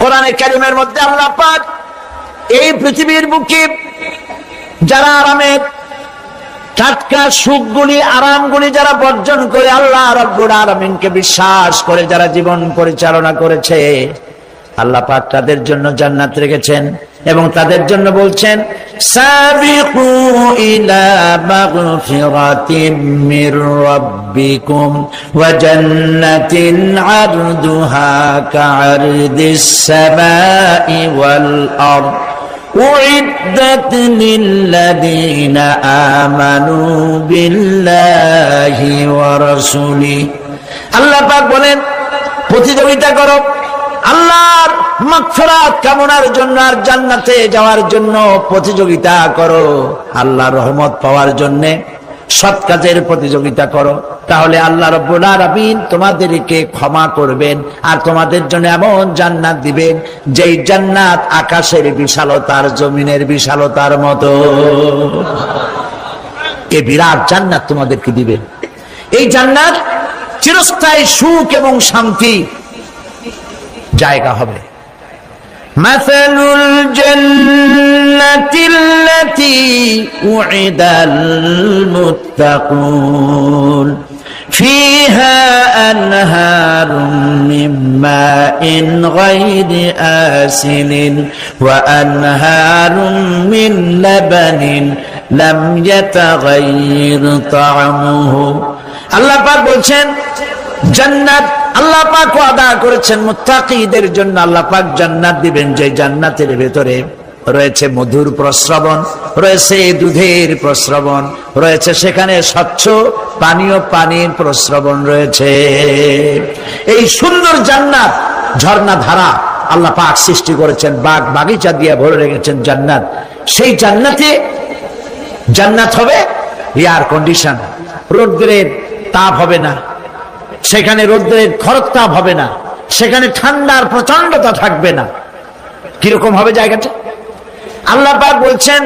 কোরআনে কারীমের মধ্যে আল্লাহ পাক এই পৃথিবীর বুকে যারা আরামের টাটকা সুখগুলি আরামগুলি যারা বর্জন করে আল্লাহ রাব্বুল আলামিনকে বিশ্বাস করে যারা জীবন পরিচালনা করেছে, আল্লাহ পাক তাদের জন্য জান্নাত রেখেছেন এবং তাদের জন্য বলছেন সাবিকু ইলা মাগফিরাতিম মির রাব্বিকুম ওয়া জান্নাতিন আরদুহা কাআরদিস সামাই ওয়াল আরদ উইদ্দাত লিল্লাযীনা আমানু বিল্লাহি ওয়া রাসূলিহি। আল্লাহ পাক বলেন প্রতিযোগিতা করো আল্লাহর মাগফিরাত কামনার জন্য আর জান্নাতে যাওয়ার জন্য প্রতিযোগিতা করো, আল্লাহর রহমত পাওয়ার জন্য সৎ কাজের প্রতিযোগিতা করো, তাহলে আল্লাহ রাব্বুল আলামিন তোমাদেরকে ক্ষমা করবেন আর তোমাদের জন্য এমন জান্নাত দিবেন যেই জান্নাত আকাশের বিশালতার জমিনের বিশালতার মতো। এই বিরাট জান্নাত তোমাদেরকে দিবেন। এই জান্নাত চিরস্থায়ী সুখ এবং শান্তি জায়গা হবে। মাসালুল জান্নাতিল্লাতী উইদাল মুত্তাকুন ফিহা আনহারুম মিন মাইন গায়রি আসিলিন ওয়া আনহারুম মিন লাবানিন লাম ইয়াতাগায়্যার তা'আমুহু। আল্লাহ পাক বলছেন জান্নাত আল্লাহ পাক ওয়াদা করেছেন মুত্তাকীদের জন্য। আল্লাহ পাক জান্নাত দিবেন যে জান্নাতের ভেতরে রয়েছে মধুর প্রস্রবণ, রয়েছে দুধের প্রস্রবণ, রয়েছে সেখানে স্বচ্ছ পানীয় পানির প্রস্রবণ রয়েছে। এই সুন্দর জান্নাত ঝর্ণা ধারা আল্লাহ পাক সৃষ্টি করেছেন, বাগ বাগিচা দিয়ে ভরে রেখেছেন জান্নাত। সেই জান্নাতে জান্নাত হবে এয়ার কন্ডিশন, রোদ্রের তাপ হবে না সেখানে, রোদ্রের খরতাপ হবে না সেখানে, ঠান্ডার প্রচন্ডতা থাকবে না। কিরকম হবে জায়গাটা? আল্লাহ পাক বলছেন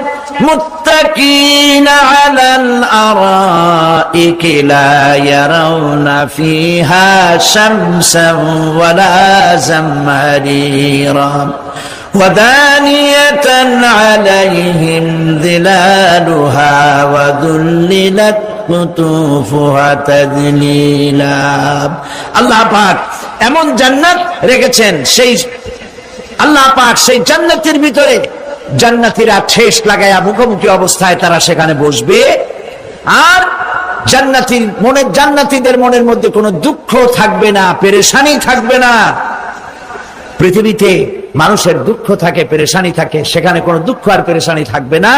মুত্তাকিনা আলাল আরাইকি লা ইয়ারাউনা ফিহা শামসান ওয়ালা জামহারিরা وَدَانِيَةً عَلَيْهِمْ ظِلَالُهَا وَذُلِّلَتْ قُطُوفُهَا تَذْلِيلًا। আল্লাহ পাক এমন জান্নাত রেখেছেন, সেই আল্লাহ পাক সেই জান্নাতের ভিতরে জান্নাতীরা ঠেস লাগায়া মুখোমুখি অবস্থায় তারা সেখানে বসবে, আর জান্নাতীদের মনের মধ্যে কোনো দুঃখ থাকবে না, পেরেশানি থাকবে না। পৃথিবীতে মানুষের দুঃখ থাকে, পেরেশানি থাকে, সেখানে কোনো দুঃখ আর পেরেশানি থাকবে না।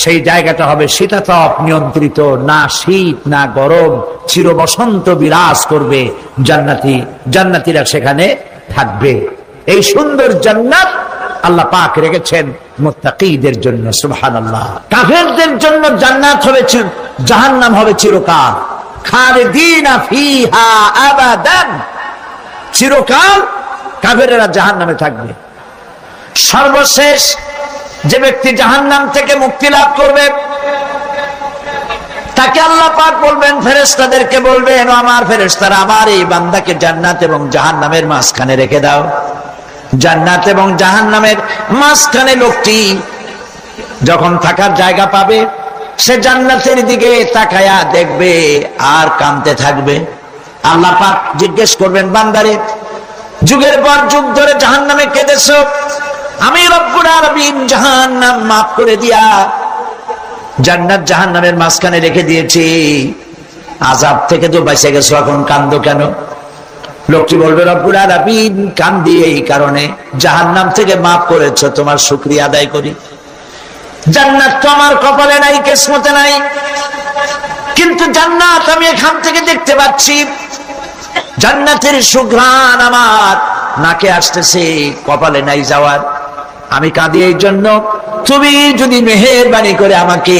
সেই জায়গাটা হবে শীতাতপ নিয়ন্ত্রিত, না শীত না গরম, চির বসন্ত বিরাজ করবে। জান্নাতীরা সেখানে থাকবে। এই সুন্দর জান্নাত আল্লাহ পাক রেখেছেন মুত্তাকীদের জন্য। সুবহানাল্লাহ। কাফেরদের জন্য জান্নাত হবে, জাহান্নাম হবে চিরকাল। খালিদিনা ফিহা আবাদান, চিরকাল কাফেরেরা জাহান্নামে থাকবে। সর্বশেষ যে ব্যক্তি জাহান্নাম থেকে মুক্তি লাভ করবে তাকে আল্লাহ পাক বলবেন, ফেরেশতাদেরকে বলবেন, ও আমার ফেরেশতারা, আমার এই বান্দাকে জান্নাত এবং জাহান্নামের মাঝখানে রেখে দাও। জান্নাত এবং জাহান্নামের মাঝখানে লোকটি যখন থাকার জায়গা পাবে সে জান্নাতের দিকে তাকায়া দেখবে আর কাঁদতে থাকবে। আল্লাহ পাক জিজ্ঞেস করবেন, বান্দারে যুগের পর যুগ ধরে জাহান্নামে কেঁদেছো, আমি রব্বুল আলামিন জাহান্নাম মাফ করে দিয়া জান্নাত জাহান্নামের মাঝখানে রেখে দিয়েছি, আযাব থেকে তো বেঁচে গেছো, এখন কান্দো কেন? লোকটি বলবে, রব্বুল আলামিন কান্দি এই কারণে, জাহান্নাম থেকে মাফ করেছো, তোমার শুকরিয়া আদায় করি। জান্নাত তো আমার কপালে নাই, কিসমতে নাই, কিন্তু জান্নাত আমি এখান থেকে দেখতে পাচ্ছি। জান্নাতের সুঘ্রাণ আমার নাকে আসতেছে, কপালে নাই যাওয়ার। আমি কাঁদি এই জন্য, তুমি যদি মেহেরবানি করে আমাকে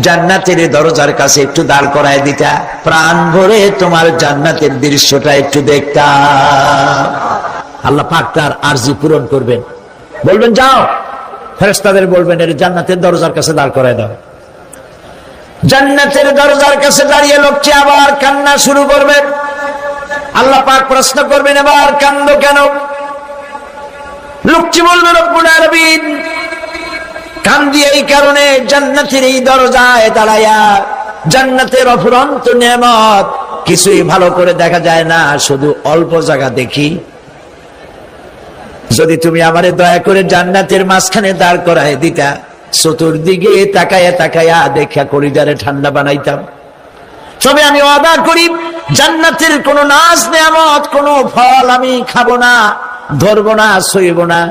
জান্নাতের দরজার কাছে একটু দাঁড় করায় দিতা, প্রাণ ভরে তোমার জান্নাতের দৃশ্যটা একটু দেখতাম। আল্লাহ পাক তার আরজি পূরণ করবেন, বলবেন যাও, ফেরেশতাদের বলবেন এর জান্নাতের দরজার কাছে দাঁড় করায় দাও। জান্নাতের দরজার কাছে দাঁড়িয়ে লোকটি আবার কান্না শুরু করবেন। আল্লাহ পাক প্রশ্ন করবেন, এবার কান্দো কেন? লোকটি বলবে রব্বুল আলামিন কান্দি এই কারণে জান্নাতের এই দরজায় দাঁড়ায়া, জান্নাতের অফুরন্ত নেয়ামত কিছুই ভালো করে দেখা যায় না, শুধু অল্প জায়গা দেখি। যদি তুমি আমারে দয়া করে জান্নাতের মাঝখানে দাঁড় করায় দিতা, চতুর্দিকে তাকায়া তাকায়া দেখা কলিজারে ঠান্ডা বানাইতাম। তবে আমি ওয়াদা করি জান্নাতের কোন নাজ নেয়ামত, কোন ফল আমি খাবো না, ধরবো না, সইব না।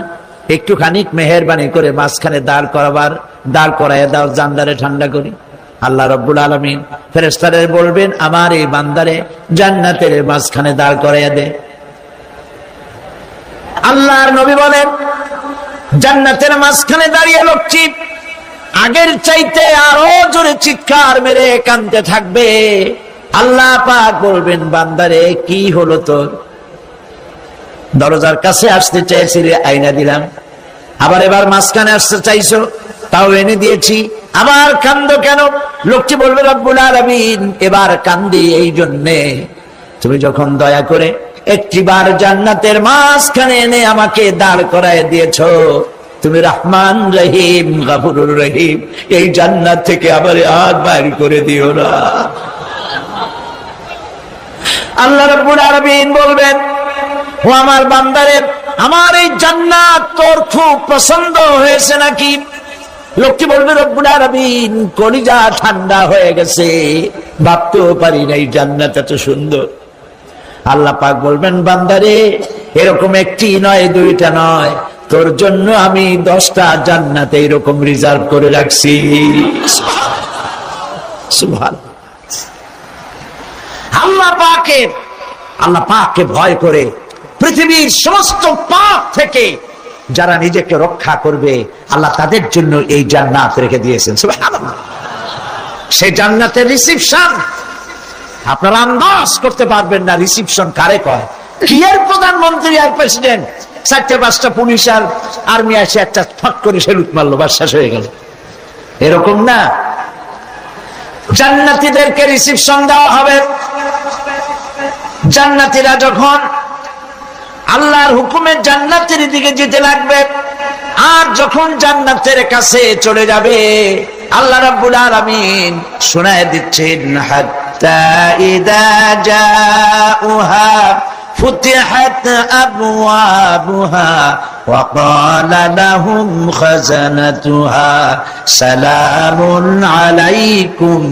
একটুখানি মেহেরবানি করে মাঝখানে দাঁড় করাইয়া দাও, জান্নারে ঠান্ডা করি। আল্লাহ রাব্বুল আলামিন ফেরেশতারে বলবেন, আমার এই বান্দারে জান্নাতের মাঝখানে দাঁড় করাইয়া দে। আল্লাহর নবী বলেন, জান্নাতের মাঝখানে দাঁড়িয়ে লোকটি আগের চাইতে আরো জোরে চিৎকার মেরে কাঁদতে থাকবে। আল্লাহ পাক বলবেন, বান্দারে কি হলো তোর? দরজার কাছে আসতে চাইছিলে, আইনা দিলাম। আবার এবার মাঝখানে আসতে চাইছো, তাও এনে দিয়েছি। আবার কান্দো কেন? লোকটি বলবে, রব্বুল আলামিন এবার কান্দি এই জন্যে, তুমি যখন দয়া করে একটিবার জান্নাতের মাঝখানে এনে আমাকে দাঁড় করায় দিয়েছো, তুমি রহমান রহিম গফুরুর রহিম, এই জান্নাত থেকে আবার আর বাইর করে দিও না। আল্লাহ রাব্বুল আলামিন বলবেন, ও আমার বান্দারে, আমার এই জান্নাত তোর খুব পছন্দ হয়েছে নাকি? লোকটি বলবে, রব্বুল আলামিন কলিজা ঠান্ডা হয়ে গেছে, ভাবতেও পারি না এই জান্নাত এত সুন্দর। আল্লাহ পাক বলবেন, বান্দারে এরকম একটি নয়, দুইটা নয়, তোর জন্য আমি 10টা জান্নাত এরকম রিজার্ভ করে রাখছি। সুবহানাল্লাহ। আল্লাহ পাককে ভয় করে পৃথিবীর সমস্ত পাপ থেকে যারা নিজেকে রক্ষা করবে, আল্লাহ তাদের জন্য এই জান্নাত রেখে দিয়েছেন। সুবহানাল্লাহ। সেই জান্নাতের রিসিপশন আপনারা আন্দাজ করতে পারবেন না, রিসিপশন কারে কয়। কি এর প্রধানমন্ত্রী আর প্রেসিডেন্ট, 4-5টা পুলিশ আর আর্মি আসে একটা ফাঁক করে সেলুট মারলো, বাস শেষ হয়ে গেল, এরকম না। জান্নাতীদেরকে রিসিপশন দেওয়া হবে। জান্নাতীরা যখন আল্লাহর হুকুমে জান্নাতের দিকে যেতে লাগবে, আর যখন জান্নাতের কাছে চলে যাবে, আল্লাহ রাব্বুল আলামিন শোনায় দিচ্ছেন, হাত্তা ইযা জাউহা ফুতিহাত আবওয়াবুহা ওয়া ক্বালা লাহুম খাজানাতুহা সালামুন আলাইকুম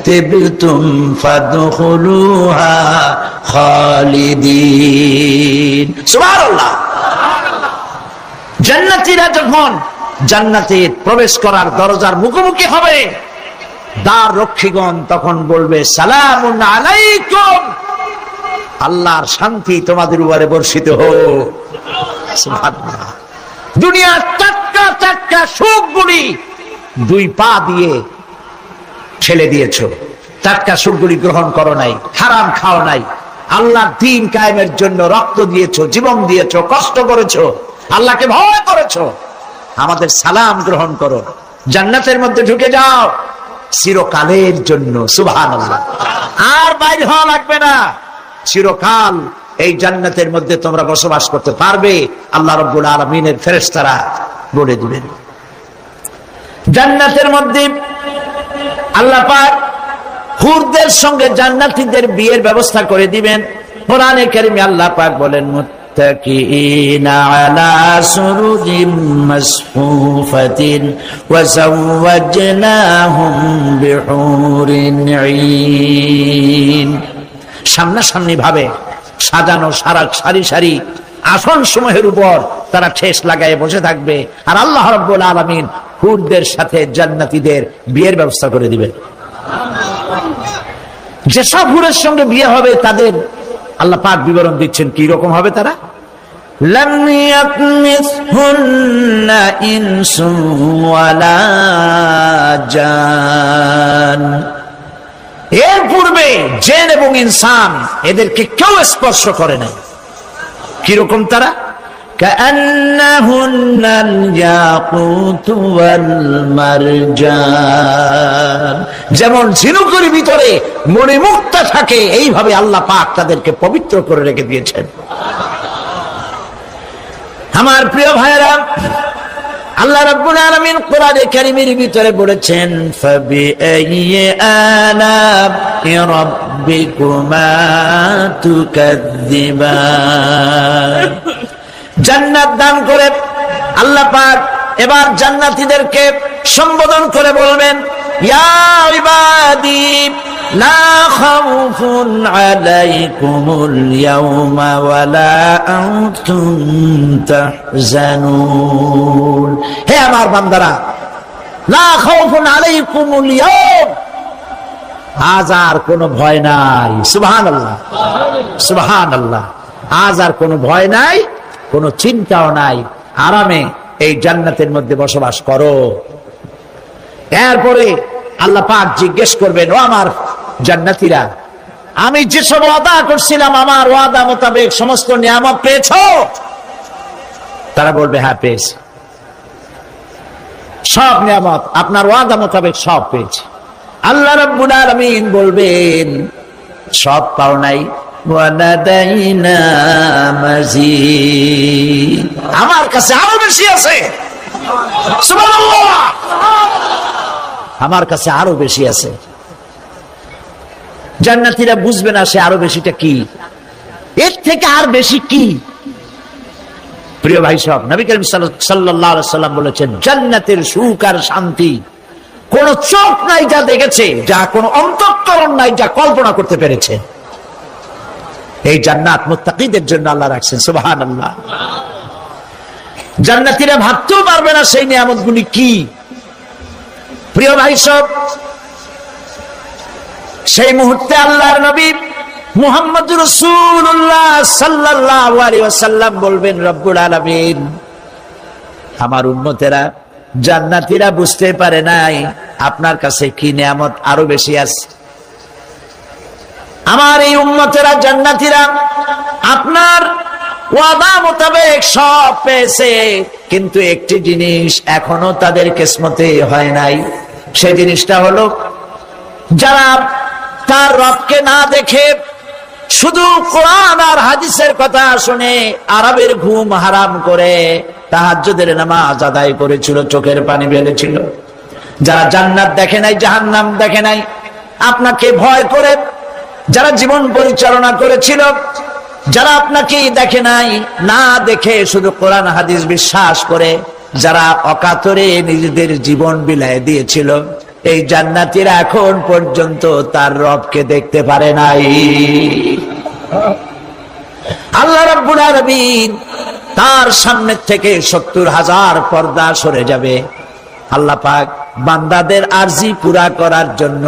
তিবতুম ফাদখুলুহা খালিদিন। সুবহানাল্লাহ। জান্নাতীরা যখন জান্নাতে প্রবেশ করার দরজার মুখোমুখি হবে, দ্বার রক্ষীগণ তখন বলবে, সালামুন আলাইকুম, আল্লাহর শান্তি তোমাদের উপরে বর্ষিত হোক। সুবহানাল্লাহ। দুনিয়ার টাটকা টাটকা সুখগুলি 2 পা দিয়ে ঠেলে দিয়েছো, টাটকা সুখগুলি গ্রহণ করো নাই, হারাম খাও নাই, আল্লাহর দ্বীন কায়েমের জন্য রক্ত দিয়েছো, জীবন দিয়েছো, কষ্ট করেছো, আল্লাহকে ভয় করেছো। আমাদের সালাম গ্রহণ করো, জান্নাতের মধ্যে ঢুকে যাও চিরকালের জন্য। সুবহানাল্লাহ। আর বাইরে হওয়া লাগবে না, চিরকাল এই জান্নাতের মধ্যে তোমরা বসবাস করতে পারবে। আল্লাহ রাব্বুল আলামিনের ফেরেশতারা বলে দিবেন। জান্নাতের মধ্যে আল্লাহ পাক হুরদের সঙ্গে জান্নাতীদের বিয়ের ব্যবস্থা করে দিবেন। কোরআনে কারীমে আল্লাহ পাক বলেন, মুত্তাকিইনা আলা সুরুরিম মাসফুফাতিন ওয়া যাওয়াজনাহুম বিহুরিন ঈন। সামনাসামনি ভাবে সাজানো সারি সারি আসন সমূহের উপর তারা ঠেস লাগায় বসে থাকবে, আর আল্লাহ রাব্বুল আলামিন হুরদের সাথে জান্নাতীদের বিয়ের ব্যবস্থা করে দিবেন। যেসব হুরের সঙ্গে বিয়ে হবে তাদের আল্লাহ পাক বিবরণ দিচ্ছেন কি রকম হবে তারা। লাম ইয়াতমিসহুন্না ইনসুন ওয়ালা জান, এর পূর্বে জিন এবং ইনসান এদেরকে কেউ স্পর্শ করে নাই। কিরকম তারা? কাআন্নাহুন্নাল ইয়াকুতু ওয়াল মারজান, যেমন ঝিনুকের ভিতরে মণিমুক্তা থাকে, এইভাবে আল্লাহ পাক তাদেরকে পবিত্র করে রেখে দিয়েছেন। আমার প্রিয় ভাইরা, আল্লাহ রাব্বুল আলামিন কোরআনে কারীমের ভিতরে বলেছেন, ফাবিআইয়ি আলা'i রাব্বিকুমা তুকাযযিবান। জান্নাত দান করে আল্লাহ পাক এবার জান্নাতীদেরকে সম্বোধন করে বলবেন, ইয়া ইবাদি লা খাউফুন আলাইকুমুল ইয়াওমা ওয়ালা আনতুম তাহজানুন। হে আমার বান্দারা, লা খাউফুন আলাইকুমুল ইয়াওম, আজ আর কোনো ভয় নাই। সুবহানাল্লাহ, সুবহানাল্লাহ। আজ আর কোনো ভয় নাই, কোনো চিন্তাও নাই, আরামে এই জান্নাতের মধ্যে বসবাস করো। এরপরে আল্লাহ পাক জিজ্ঞেস করবেন, ও আমার জান্নাতীরা, আমি যেসব ওয়াদা করছিলাম আমার ওয়াদা মোতাবেক সমস্ত নিয়ামত পেয়েছো? তারা বলবে, হ্যাঁ পেয়েছি, সব নিয়ামত আপনার ওয়াদা মোতাবেক সব পেয়েছি। আল্লাহ রাব্বুল আলামিন বলবেন, সব পাও নাই, ওয়ালাদাইনা মাজিদ, আমার কাছে আরো বেশি আছে। সুবহানাল্লাহ, আমার কাছে আরো বেশি আছে। জান্নাতীরা বুঝবে না সে আরো বেশিটা কি, এর থেকে আর বেশি কি। প্রিয় ভাই সব, নবী করিম সাল্লাল্লাহু আলাইহি সাল্লাম বলেছেন, জান্নাতের সুখ আর শান্তি কোন চোখ নাই যা দেখেছে, যা কোন অন্তঃকরণ নাই যা কল্পনা করতে পেরেছে। এই জান্নাত মুত্তাকিদের জন্য আল্লাহ রাখছেন। সুবহানাল্লাহ। জান্নাতীরা ভাবতেও পারবে না সেই নিয়ামতগুলি কি। প্রিয় ভাই সব, সেই মুহূর্তে আল্লাহর নবী মুহাম্মদুর রাসূলুল্লাহ সাল্লাল্লাহু আলাইহি ওয়াসাল্লাম বলবেন, রব্বুল আলামিন, আমার উম্মতেরা জান্নাতীরা বুঝতে পারে নাই আপনার কাছে কি নিয়ামত আরো বেশি আছে। আমার এই উম্মতেরা জান্নাতীরা আপনার ওয়াদা মোতাবেক সব পেয়েছে, কিন্তু একটি জিনিস এখনো তাদের কিসমতে হয় নাই। সেই জিনিসটা হলো, যারা তার রবকে না দেখে শুধু কোরআন আর হাদিসের কথা শুনে আরবের ঘুম হারাম করে তাহাজ্জুদের নামাজ আদায় করেছিল, চোখের পানি ফেলেছিল, যারা জান্নাত দেখে নাই, জাহান্নাম দেখে নাই, আপনাকে ভয় করে যারা জীবন পরিচালনা করেছিল, যারা আপনাকে দেখে নাই, না দেখে শুধু কোরআন হাদিস বিশ্বাস করে যারা অকাতরে নিজেদের জীবন বিলায় দিয়েছিল, এই জান্নাতীরা এখন পর্যন্ত তার রবকে দেখতে পারে নাই। আল্লাহ রাব্বুল আলামিন তার সামনে থেকে ৭০,০০০ পর্দা সরে যাবে। আল্লাহ পাক বান্দাদের আরজি পুরা করার জন্য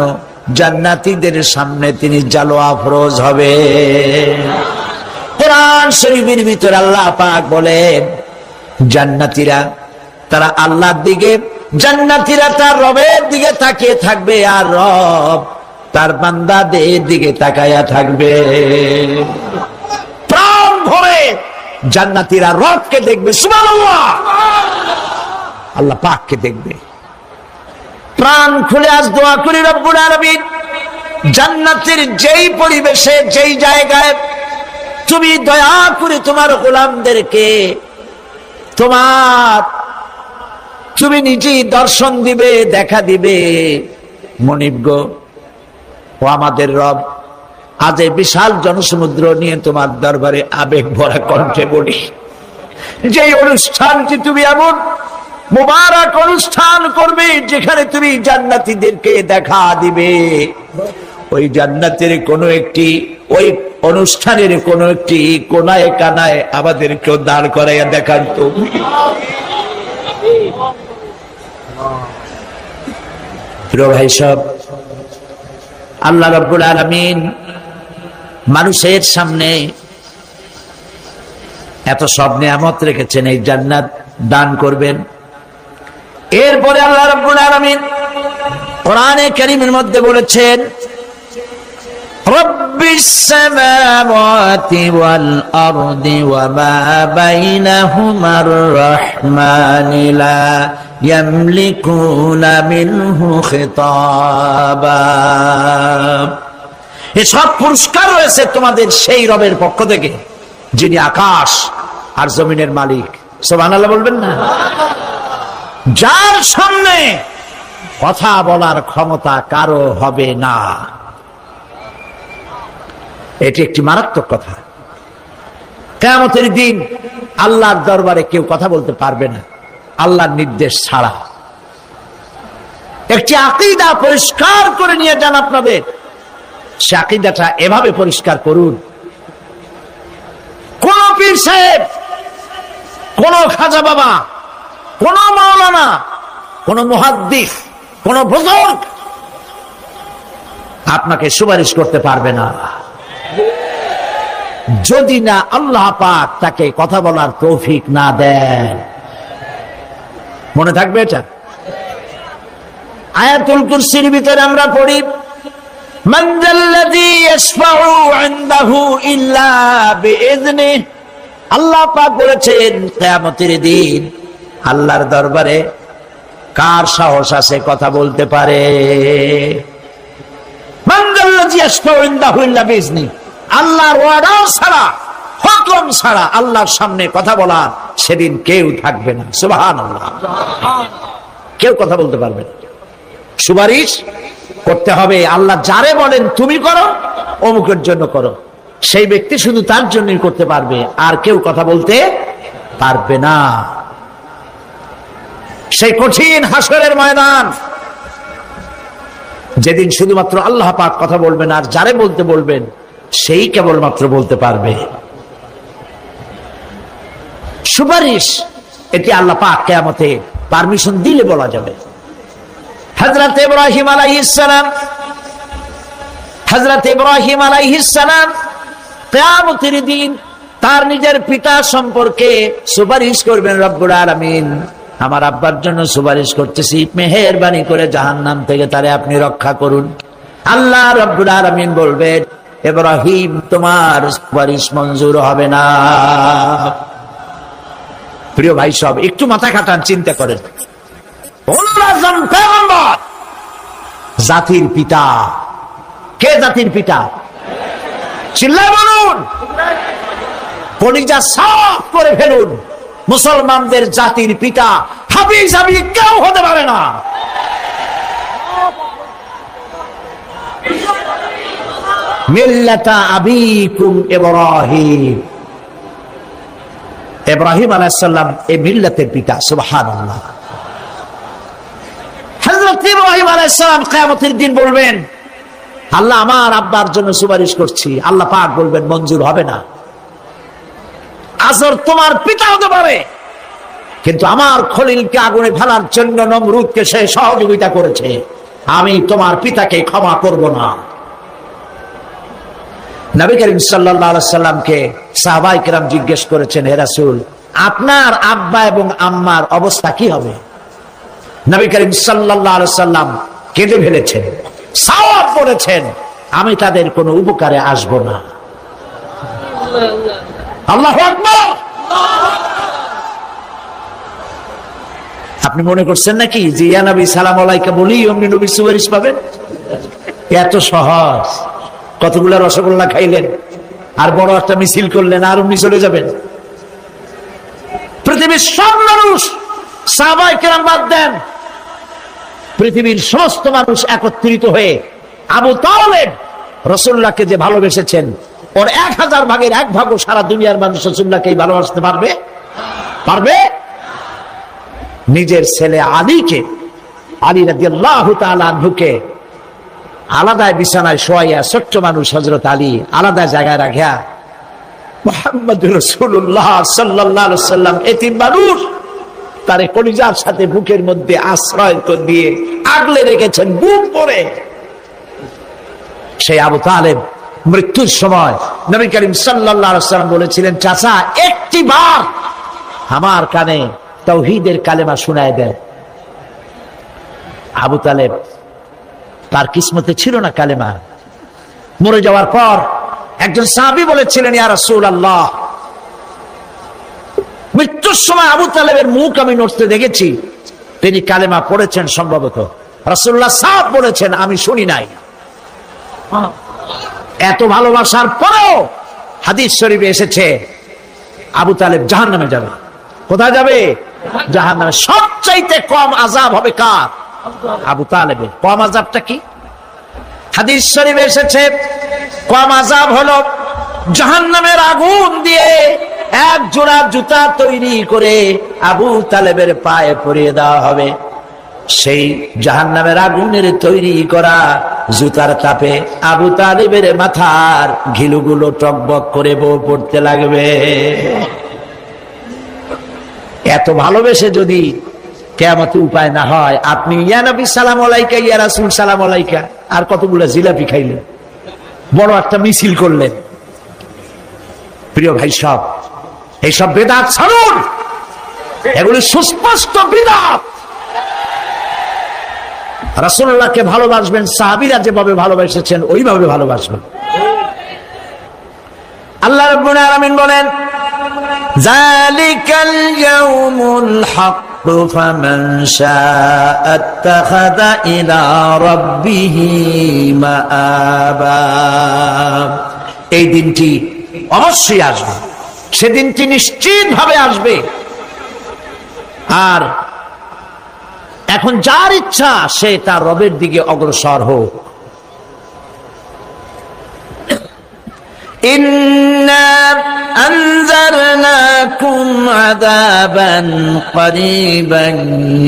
জান্নাতীদের সামনে তিনি জালোয়া ফরজ হবে। কোরআন শরীফের ভিতরে আল্লাহ পাক বলেন, জান্নাতীরা তারা আল্লাহর দিকে, জান্নাতীরা তার রবের দিকে তাকিয়ে থাকবে, আর রব তার বান্দাদের দিকে তাকায়া থাকবে। প্রাণ ভরে জান্নাতীরা রবকে দেখবে। সুবহানাল্লাহ, আল্লাহ পাককে দেখবে। প্রাণ খুলে আজ দোয়া করি, রব্বুল আলামিন, জান্নাতের যেই পরিবেশে, যেই জায়গায় তুমি দয়া করে তোমার গোলামদেরকে তুমি নিজেই দর্শন দিবে, দেখা দিবে। মনিব গো, ও আমাদের রব, আজ এই বিশাল জনসমুদ্র নিয়ে তোমার দরবারে আবেগ ভরা কণ্ঠে বলি, যে অনুষ্ঠানটি তুমি এমন মুবারক অনুষ্ঠান করবে যেখানে তুমি জান্নাতীদেরকে দেখা দিবে, ওই জান্নাতের কোনো একটি, ওই অনুষ্ঠানের কোনো একটি কোনায় কানায় আমাদেরকেও দাঁড় করাইয়া দেখান তো। প্রিয় ভাই সব, আল্লাহ রাব্বুল আলামিন মানুষের সামনে এত সব নিয়ামত রেখেছেন, এই জান্নাত দান করবেন। এরপরে আল্লাহ রাব্বুল আলামিন কোরআনে কারীমের মধ্যে বলেছেন, রব্বিস সামাওয়াতি ওয়াল আরদি ওয়া মা বাইনাহুমার রাহমানি লা ইয়ামলিকুনা মিনহু খিতাবা। এসব পুরস্কার রয়েছে তোমাদের সেই রবের পক্ষ থেকে যিনি আকাশ আর জমিনের মালিক। সুবহানাল্লাহ বলবেন না? যার সামনে কথা বলার ক্ষমতা কারো হবে না, এটি একটি মারাত্মক কথা। কিয়ামতের দিন আল্লাহর দরবারে কেউ কথা বলতে পারবে না আল্লাহর নির্দেশ ছাড়া। একটি আকীদা পরিষ্কার করে নিয়ে যান আপনাদের, সে আকীদাটা এভাবে পরিষ্কার করুন, কোন পীর সাহেব, কোন খাজা বাবা, কোন মাওলানা, কোন মুহাদ্দিস, কোন বুজুর্গ আপনাকে সুপারিশ করতে পারবে না যদি না আল্লাহ পাক তাকে কথা বলার তৌফিক না দেন। মনে থাকবে এটা। আয়াতুল কুরসির ভিতরে আমরা পড়ি, মান যাল্লাযী ইয়াশফাউ ইনদাহু ইল্লা বিইযনিহি। আল্লাহ পাক বলেছেন কিয়ামতের দিন আল্লাহর দরবারে কার সাহস আছে কথা বলতে পারে? মান যাল্লাযী ইয়াশফাউ ইনদাহু ইল্লা বিইযনিহি। আল্লাহর ওয়াদা ছাড়া, হুকুম ছাড়া আল্লাহর সামনে কথা বলার সেদিন কেউ থাকবে না। সুবহানাল্লাহ। কেউ কথা বলতে পারবে না। সুপারিশ করতে হবে আল্লাহ যারে বলেন তুমি করো, অমুকের জন্য করো, সেই ব্যক্তি শুধু তার জন্যই করতে পারবে, আর কেউ কথা বলতে পারবে না। সেই কঠিন হাসরের ময়দান, যেদিন শুধুমাত্র আল্লাহ পাক কথা বলবেন, আর যারে বলতে বলবেন সেই কেবলমাত্র বলতে পারবে। সুপারিশ এটি আল্লাহ পাক কিয়ামতে পারমিশন দিলে বলা যাবে। হযরত ইব্রাহিম আলাইহিস সালাম কিয়ামতের দিন তার নিজের পিতা সম্পর্কে সুপারিশ করবেন। রব্বুল আলামিন, আমার আব্বার জন্য সুপারিশ করতেছি, মেহেরবানি করে জাহান্নাম থেকে তারে আপনি রক্ষা করুন। আল্লাহ রব্বুল আলামিন বলবেন, ইব্রাহিম তোমার সুপারিশ মঞ্জুর হবে না। প্রিয় ভাই সব, একটু মাথা খাটান, চিন্তা করেন। জাতির পিতা কে? জাতির পিতা চিল্লায় বলুন, কলিজা সাফ করে ফেলুন। মুসলমানদের জাতির পিতা হাবিজ হাবি কেউ হতে পারে না। মিল্লাতা আবিকুম ইব্রাহিম। ইব্রাহিম আলাইহিস সালাম এই মিল্লাতের পিতা। সুবহানাল্লাহ। হযরত ইব্রাহিম আলাইহিস সালাম কিয়ামতের দিন বলবেন, আল্লাহ আমার আব্বার জন্য সুপারিশ করছি। আল্লাহ পাক বলবেন মঞ্জুর হবে না। আজর তোমার পিতা হতে পারে, কিন্তু আমার খলিলকে আগুনে ফেলার জন্য নমরুদকে সে সহযোগিতা করেছে, আমি তোমার পিতাকে ক্ষমা করব না। নবী করিম সাল্লাল্লাহু আলাইহি সাল্লামকে সাহাবায়ে কেরাম জিজ্ঞেস করেছেন, হে রাসূল, আপনার আব্বা এবং আম্মার অবস্থা কি হবে? নবী করিম সাল্লাল্লাহু আলাইহি সাল্লাম কেঁদে ফেলেছেন, সওয়াব করেছেন, আমি তাদের কোনো উপকারে আসব না। আল্লাহু আকবার। আপনি মনে করছেন নাকি যে ইয়া নবী সালাম আলাইকা বলি অমনি নবী সুপারিশ পাবেন? এত সহজ। কতগুলা রসগোল্লা খাইলেন আর বড় একটা মিছিল করলেন আর অমনি চলে যাবেন? পৃথিবীর সব মানুষ, সাহাবায়ে কেরাম বাদ দেন, পৃথিবীর সমস্ত মানুষ একত্রিত হয়ে আবু তালেব রাসূলুল্লাহকে যে ভালোবেসেছেন, ওর 1000 ভাগের 1 ভাগও সারা দুনিয়ার মানুষ রাসূলুল্লাহকে ভালোবাসতে পারবে? পারবে? নিজের ছেলে আলীকে, আলী রাদিয়াল্লাহু তাআলা আনহুকে আলাদা বিছানায় শোয়াইয়া, ছোট্ট মানুষ হযরত আলী আলাদা জায়গায় রাখিয়া, মুহাম্মদুর রাসূলুল্লাহ সাল্লাল্লাহু আলাইহি ওয়াসাল্লাম এতিম মানুষ, তারে কলিজার সাথে বুকের মধ্যে আশ্রয় দিয়ে আগলে রেখেছেন বুক ভরে। সেই আবু তালেব মৃত্যুর সময় নবী করিম সাল্লাল্লাহু আলাইহি ওয়াসাল্লাম বলেছিলেন, চাচা একটি বার আমার কানে তাওহীদের কালেমা শোনায় দেন। আবু তালেব, তার কিসমতে ছিল না কালেমা। মরে যাওয়ার পর একজন সাহাবী বলেছিলেন, ইয়া রাসূলুল্লাহ, মৃত্যুর সময় আবু তালেবের মুখ আমি নড়তে দেখেছি, তিনি কালেমা পড়েছেন সম্ভবত। রাসূলুল্লাহ সাহেব বলেছেন, আমি শুনি নাই। এত ভালোবাসার পরেও হাদিস শরীফে এসেছে আবু তালেব জাহান্নামে যাবে। কোথায় যাবে? জাহান্নামে। সবচাইতে কম আযাব হবে কার? আবু তালেবের। কম আযাবটা কি? হাদিস শরীফে এসেছে কম আযাব হলো জাহান্নামের আগুন দিয়ে এক জোড়া জুতা তৈরি করে আবু তালেবের পায়ে পরিয়ে দেওয়া হবে। সেই জাহান্নামের আগুনের তৈরি করা জুতার তাপে আবু তালেবের মাথার ঘিলুগুলো টকবক করে বউ পড়তে লাগবে। এত ভালোবেসে যদি কিয়ামতে উপায় না হয়, আপনি ইয়া নবী সালাম আলাইকা, ইয়া রাসূল সালাম আলাইকা, আর কতগুলো জিলাপি খাইলেন, বড় একটা মিছিল করলেন। প্রিয় ভাই সব, এইসব বিদআত ছাড়ুন, এগুলি সুস্পষ্ট বিদআত। রাসূলুল্লাহকে ভালোবাসবেন, সাহাবীরা যেভাবে ভালোবেসেছেন ওইভাবে ভালোবাসবেন। আল্লাহ রাব্বুল আলামিন বলেন, যালিকাল ইয়াউমুল হক ফামান শাআ আত্তাখাযা ইলা রাব্বিহি মাআবা। এই দিনটি অবশ্যই আসবে, সেদিনটি নিশ্চিতভাবে আসবে। আর এখন যার ইচ্ছা সে তার রবের দিকে অগ্রসর হোক। ইন্না আনজারনাকুম আযাবান করিবান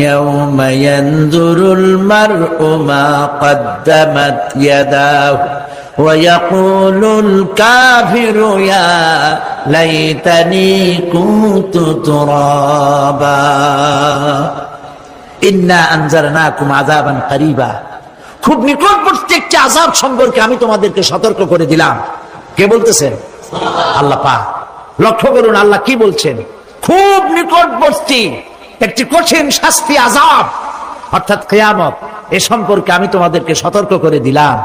ইয়াওমা ইয়ানজুরুল মার'উ মা কদ্দামাত ইয়াদাহু ওয়া ইয়াকুলুল কাফিরু ইয়া লাইতানি কুনতু তুরাবা। ইন্না আনজারনাকুম আযাবান করিবা, খুব নিকটবর্তী একটি আযাব সম্পর্কে আমি তোমাদেরকে সতর্ক করে দিলাম। কে বলতেছেন? আল্লাহ পাক। লক্ষ্য করুন আল্লাহ কি বলছেন, খুব নিকটবর্তী একটি কঠিন শাস্তি, আযাব অর্থাৎ কিয়ামত, এ সম্পর্কে আমি তোমাদেরকে সতর্ক করে দিলাম।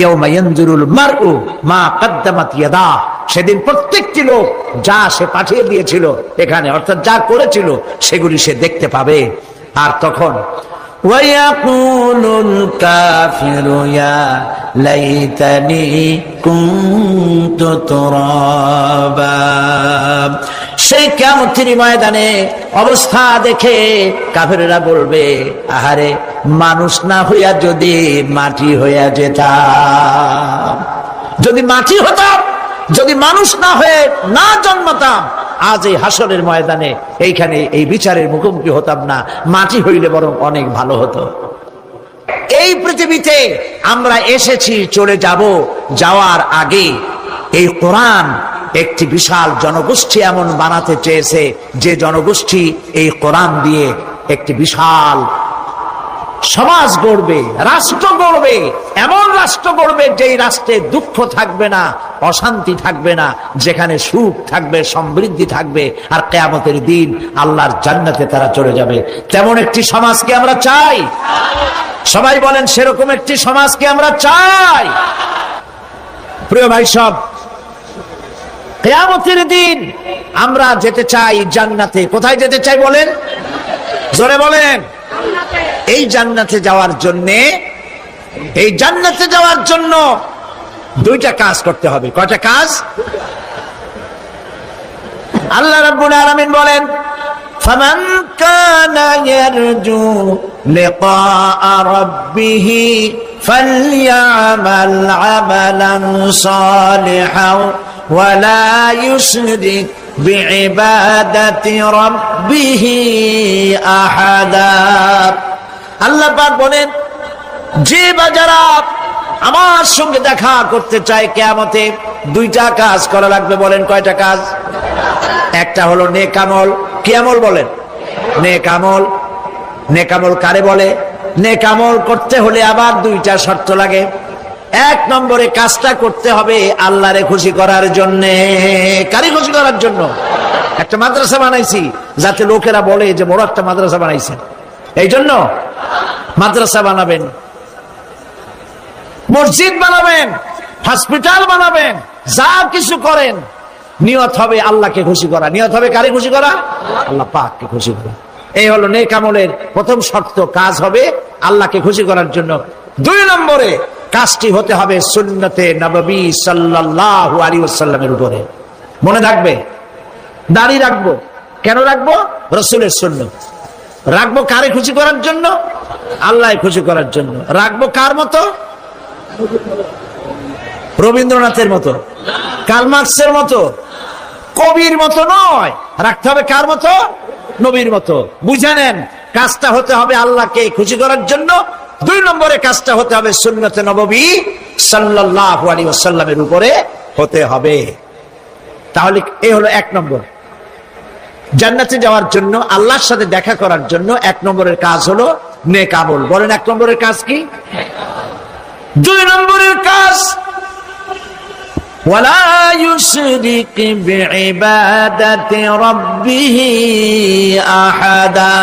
ইয়াউমা ইয়ানজুরুল মার'উ মা কদ্দামাত ইয়াদা, সেদিন প্রত্যেকটি লোক যা সে পাঠিয়ে দিয়েছিল এখানে, অর্থাৎ যা করেছিল সেগুলি সে দেখতে পাবে। আর তখন ওয়ায়াকুলুল কাফিরু ইয়া লাইতানি কুনতু তুরাবা। সেই কিয়ামতের ময়দানে অবস্থা দেখে কাফেররা বলবে, আহারে মানুষ না হইয়া যদি মাটি হইয়া যেতাম, যদি মাটি হতাম, যদি মানুষ না হয়ে না জন্মতাম, আজ এই হাসরের ময়দানে এইখানে এই বিচারের মুখোমুখি হতাম না, মাটি হইলে বরং অনেক ভালো হতো। এই পৃথিবীতে আমরা এসেছি, চলে যাব, যাওয়ার আগে এই কোরআন একটি বিশাল জনগোষ্ঠী এমন বানাতে চেয়েছে যে জনগোষ্ঠী এই কোরআন দিয়ে একটি বিশাল সমাজ গড়বে, রাষ্ট্র গড়বে, এমন রাষ্ট্র গড়বে যেই রাষ্ট্রে দুঃখ থাকবে না, অশান্তি থাকবে না, যেখানে সুখ থাকবে, সমৃদ্ধি থাকবে, আর কিয়ামতের দিন আল্লাহর জান্নাতে তারা চলে যাবে। তেমন একটি সমাজকে আমরা চাই। সবাই বলেন সেরকম একটি সমাজকে আমরা চাই। প্রিয় ভাই সব, কিয়ামতের দিন আমরা যেতে চাই জান্নাতে। কোথায় যেতে চাই বলেন? জোরে বলেন। এই জান্নাতে যাওয়ার জন্য দুইটা কাজ করতে হবে। কয়টা কাজ? আল্লাহ রাব্বুল আলামিন বলেন, ফামান কানা ইয়ারজু লিকাআ রাব্বিহি ফালইআমাল আমালান সালিহান ওয়া লা ইউশরিক বিইবাদাতি রাব্বিহি আহাদা। আল্লাহ পাক বলেন, যে বাজারা আমার সঙ্গে দেখা করতে চায় কিয়ামতে, দুইটা কাজ করা লাগবে। বলেন কয়টা কাজ? একটা হলো নেক আমল। কি আমল বলেন? নেক আমল। নেক আমল কারে বলে? নেক আমল করতে হলে আবার দুইটা শর্ত লাগে। এক নম্বরে কাজটা করতে হবে আল্লাহরে খুশি করার জন্য। কারে খুশি করার জন্য? একটা মাদ্রাসা বানাইছি যাতে লোকেরা বলে যে বড় একটা মাদ্রাসা বানাইছে, এই জন্য মাদ্রাসা বানাবেন, মসজিদ বানাবেন, হসপিটাল বানাবেন, যা কিছু করেন নিয়ত হবে আল্লাহকে খুশি করা। নিয়ত হবে কারে খুশি করা? আল্লাহ পাককে খুশি করা। এই হলো নেক আমলের প্রথম শর্ত, কাজ হবে আল্লাহকে খুশি করার জন্য। দুই নম্বরে কাজটি হতে হবে সুন্নতে নববী সাল্লাল্লাহু আলাইহি ওয়াসাল্লামের উপরে। মনে থাকবে, দাড়ি রাখবো, কেন রাখবো? রাসূলের সুন্নাত। রাখবো কারে খুশি করার জন্য? আল্লাহ খুশি করার জন্য। রাখবো কার মতো? রবীন্দ্রনাথের মতো, কার্ল মার্কসের মতো, কবির মতো নয়। রাখতে হবে কার মতো? নবীর মতো। বুঝে নেন, কাজটা হতে হবে আল্লাহকে খুশি করার জন্য। 2 নম্বরে কাজটা হতে হবে সুন্নতে নববী সাল্লাল্লাহু আলাইহি ওয়াসাল্লামের উপরে হতে হবে। তাহলে এই হলো 1 নম্বর। জান্নাতে যাওয়ার জন্য, আল্লাহর সাথে দেখা করার জন্য 1 নম্বরের কাজ হলো নেক আমল। বলেন 1 নম্বরের কাজ কি? 2 নম্বরের কাজ ওয়ালা ইউশরিক বিইবাদাতি রাব্বিহি আহাদা।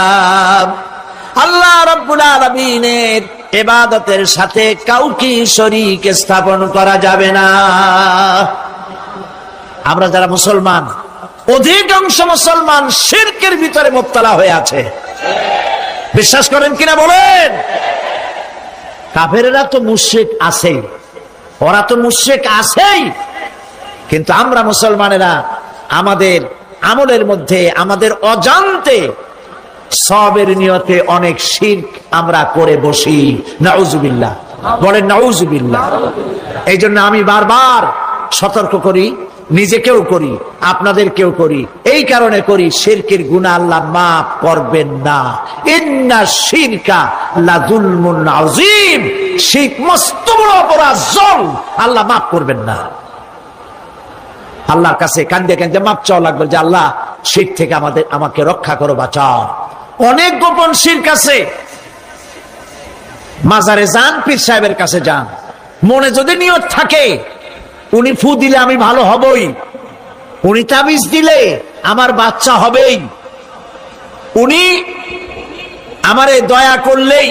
আল্লাহ রাব্বুল আলামিনের ইবাদতের সাথে কাউকে শরীক স্থাপন করা যাবে না। আমরা যারা মুসলমান, অধিকাংশ মুসলমান শিরকের ভিতরে মুবতালা হয়ে আছে। বিশ্বাস করেন কিনা বলেন? কাফেরেরা তো মুশরিক আছে, ওরা তো মুশরিক আছেই, কিন্তু আমরা মুসলমানেরা আমাদের আমলের মধ্যে, আমাদের অজান্তে সবের নিয়তে অনেক শিরক আমরা করে বসি। নাউজুবিল্লাহ, বলেন নাউজুবিল্লাহ। এই জন্য আমি বারবার সতর্ক করি, নিজেকেও করি, আপনাদেরকেও করি। এই কারণে করি, শিরকের গুনাহ আল্লাহ মাফ করবেন না। ইন্না শিরকা লাযুলমুন আযীম। শিরক মস্ত বড় অপরাধ, জুলম, আল্লাহ মাফ করবেন না। আল্লাহর কাছে কান্দে কান্দে মাপ চাওয়া লাগবে যে আল্লাহ শিরক থেকে আমাকে রক্ষা করো, বাঁচাও। অনেক গোপন শিরক আছে। মাজারে যান, পীর সাহেবের কাছে যান, মনে যদি নিয়ত থাকে উনি ফু দিলে আমি ভালো হবই, উনি তাবিজ দিলে আমার বাচ্চা হবেই, উনি আমারে দয়া করলেই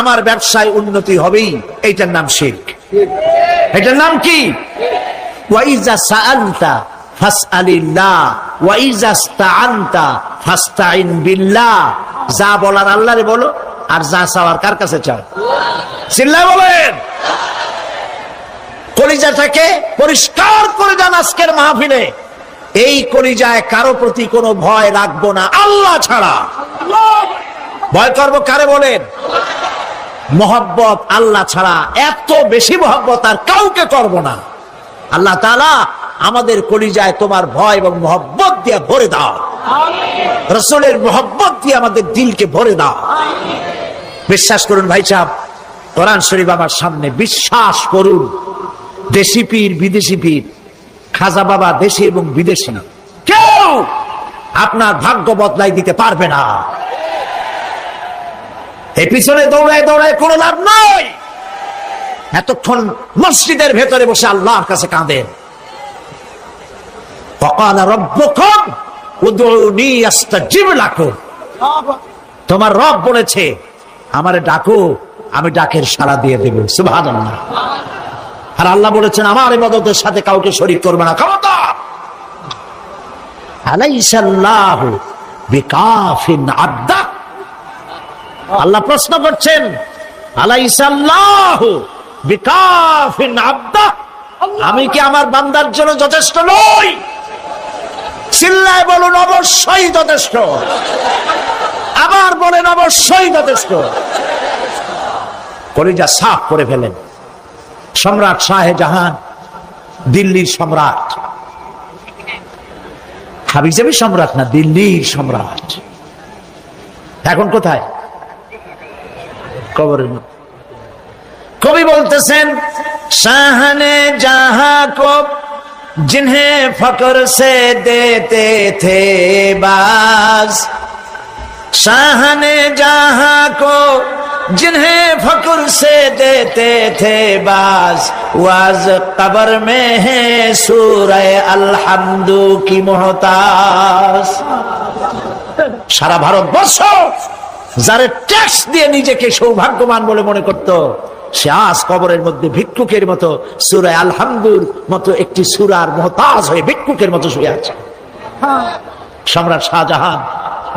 আমার ব্যবসায় উন্নতি হবেই, এইটার নাম শিরক। এটার নাম কি? ওয়াইজা সাআলতা ফাসআলিল্লাহ ওয়াইজা ইসতাআনতা ফাসতাইন বিল্লাহ। যা বলার আল্লাহরে বলো, আর যা চাওয়ার কার কাছে চাও? চিল্লায় বলেন। কলিজাটাকে পরিষ্কার করে যান আজকের মাহফিলে। এই কলিজায় কারো প্রতি কোনো ভয় রাখবো না আল্লাহ ছাড়া। ভয় করবো কারে বলেন? মহব্বত আল্লাহ ছাড়া, এত বেশি মহব্বত আর কাউকে করব না। আল্লাহ তাআলা আমাদের কলিজায় তোমার ভয় এবং মহব্বত দিয়ে ভরে দাও। রাসূলের মহব্বত দিয়ে আমাদের দিলকে ভরে দাও। বিশ্বাস করুন ভাই সাহেব, কোরআন শরীফ আমার সামনে, বিশ্বাস করুন। দেশি পীর, বিদেশি পীর, খাজা বাবা দেশি এবং বিদেশি, কেউ আপনার ভাগ্য বদলাই দিতে পারবে না। এই পিছনে দৌড়ায় দৌড়ায় কোনো লাভ নাই। এতক্ষণ মসজিদের ভেতরে বসে আল্লাহর কাছে কাঁদেন। ওয়াকালা রাব্বুকুম উদউনি আস্তাজিব লাকুম। তোমার রব বলেছে আমারে ডাকো, আমি ডাকের সাড়া দিয়ে দেব। সুবহানাল্লাহ। আর আল্লাহ বলেছেন আমার ইবাদতের সাথে কাউকে শরীক করবে না। খবরদার। আলাইসাল্লাহু বিকাফিন আবদা। আল্লাহ প্রশ্ন করছেন, আলাইসাল্লাহু বিকাফিন আবদা, আমি কি আমার বান্দার জন্য যথেষ্ট নই? চিল্লায় বলুন অবশ্যই যথেষ্ট। আবার বলেন অবশ্যই যথেষ্ট। কলিজা সাফ করে ফেলেন। সম্রাট শাহজাহান, দিল্লির সম্রাট, হাবিজাবি সম্রাট না, দিল্লির সম্রাট। এখন কোথায়? কবরের মধ্যে। কবি বলতেছেন, শাহনে জাহাं को जिन्हें फक्र से देते थे बाज, शाहने जहां को जिन्हें फक्र से देते थे बाज, वाज कब्र में है सूरह अलहम्दु की मोहताज। সারা ভারতবর্ষ যারা ট্যাক্স দিয়ে নিজেকে সৌভাগ্যবান বলে মনে করত, সে আজ কবরের মধ্যে ভিক্ষুকের মতো সূরা আলহামদুর মতো একটি সূরার মুহতাজ হয়ে ভিক্ষুকের মতো শুয়ে আছে। সম্রাট শাহজাহান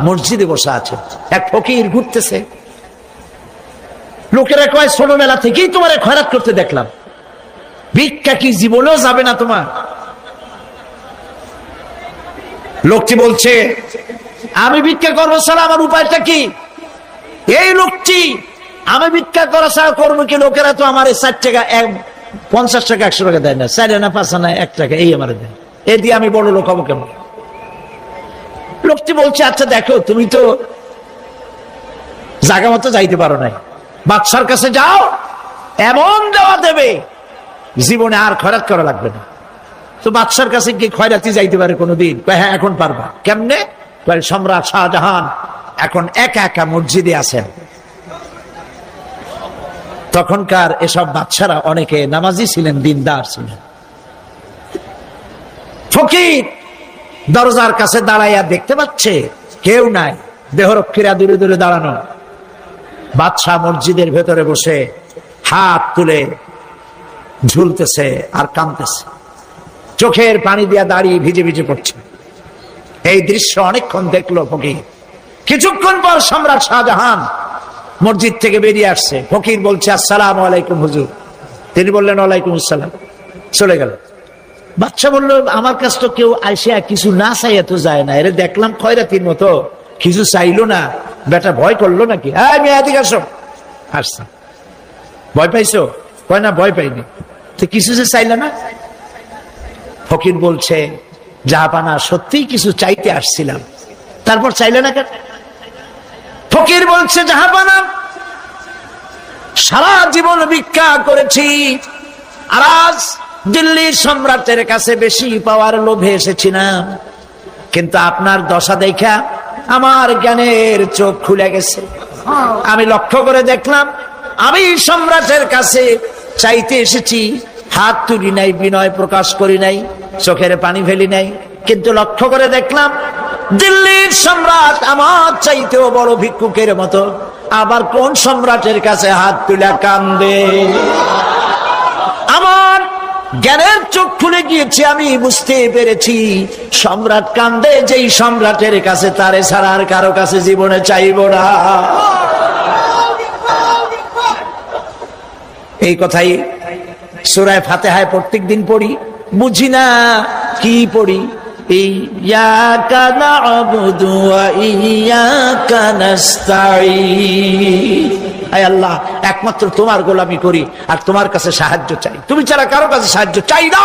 মসজিদে বসে আছে, এক ফকির ঘুরতেছে। লোকেরা কয় ছোটবেলা থেকেই তোমার খয়রাত করতে দেখলাম, ভিক্ষা কি জীবনেও যাবে না তোমার? লোকটি বলছে, আমি ভিক্ষা করবো ছাড়া আমার উপায়টা কি? এই লোকটি আমি ভিক্ষা করা ছাড়া করবো কি? লোকেরা তো আমার 60 টাকা 50 টাকা 100 টাকা দেয় না, 4 আনা 5 আনা 1 টাকা এই আমার দেয়, এই দিয়ে আমি বড় লোক হবো কেমন? লোকটি বলছে আচ্ছা দেখো, তুমি তো জায়গা মতো যাইতে পারো নাই, বাদশার কাছে যাও, এমন দেওয়া দেবে জীবনে আর খয়রাত করা লাগবে না। তো বাদশার কাছে কি খয়রাতি যাইতে পারে কোনোদিন? হ্যাঁ এখন পারবা। কেমনে? সম্রাট শাহজাহান এখন একা একা মসজিদে আছেন। তখনকার এসব বাদশারা অনেকে নামাজি ছিলেন, দিনদার ছিলেন। ফকির দরজার কাছে দাঁড়াইয়া দেখতে পাচ্ছে কেউ নাই, দেহরক্ষীরা দূরে দূরে দাঁড়ানো। বাদশাহ মসজিদের ভেতরে বসে হাত তুলে ঝুলতেছে আর কাঁদতেছে, চোখের পানি দিয়া দাঁড়িয়ে ভিজে ভিজে পড়ছে। এই দৃশ্য অনেকক্ষণ দেখলো ফকির। কিছুক্ষণ পর সম্রাট শাহজাহান মসজিদ থেকে বেরিয়ে আসছে। ফকির বলছে আসসালামু আলাইকুম হুজুর। তিনি বললেন ওয়ালাইকুম আসসালাম, চলে গেল। বাদশা বলল আমার কাছে তো কেউ আইসা কিছু না চাইয়া তো যায় না, এর দেখলাম খয়রাতির মতো কিছু চাইলো না, বেটা ভয় করলো নাকি? হ্যাঁ আমি এদিকে আসো। আসছে। ভয় পাইছো? কয় না ভয় পাইনি। তো কিছু যে চাইলে না? ফকির বলছে জাহাপানা সত্যিই কিছু চাইতে আসছিলাম। তারপর চাইলে না কেন? ফকির বলছে জাহাপানা সারা জীবন ভিক্ষা করেছি, আর আজ দিল্লির সম্রাটের কাছে বেশি পাওয়ার লোভে এসেছিলাম, কিন্তু আপনার দশা দেখা আমার জ্ঞানের চোখ খুলে গেছে। আমি লক্ষ্য করে দেখলাম আমি সম্রাটের কাছে চাইতে এসেছি, হাত তুলি নাই, বিনয় প্রকাশ করি নাই, চোখের পানি ফেলি নাই, কিন্তু লক্ষ্য করে দেখলাম দিল্লির সম্রাট আমার চাইতেও বড় ভিক্ষুকের মতো আবার কোন সম্রাটের কাছে হাত তুলে কান্দে। আমার জ্ঞানের চোখ খুলে গিয়েছে, আমি বুঝতে পেরেছি সম্রাট কান্দে যেই সম্রাটের কাছে, তারে ছাড়া আর কারো কাছে জীবনে চাইব না। এই কথাই সূরা ফাতিহায় প্রত্যেক দিন পড়ি, বুঝি না কি পড়ি। ইয়াকা না'বুদু ওয়া ইয়াকা নাস্তাঈন। আয় আল্লাহ, একমাত্র তোমার গোলামি করি আর তোমার কাছে সাহায্য চাই, তুমি ছাড়া কারো কাছে সাহায্য চাই না।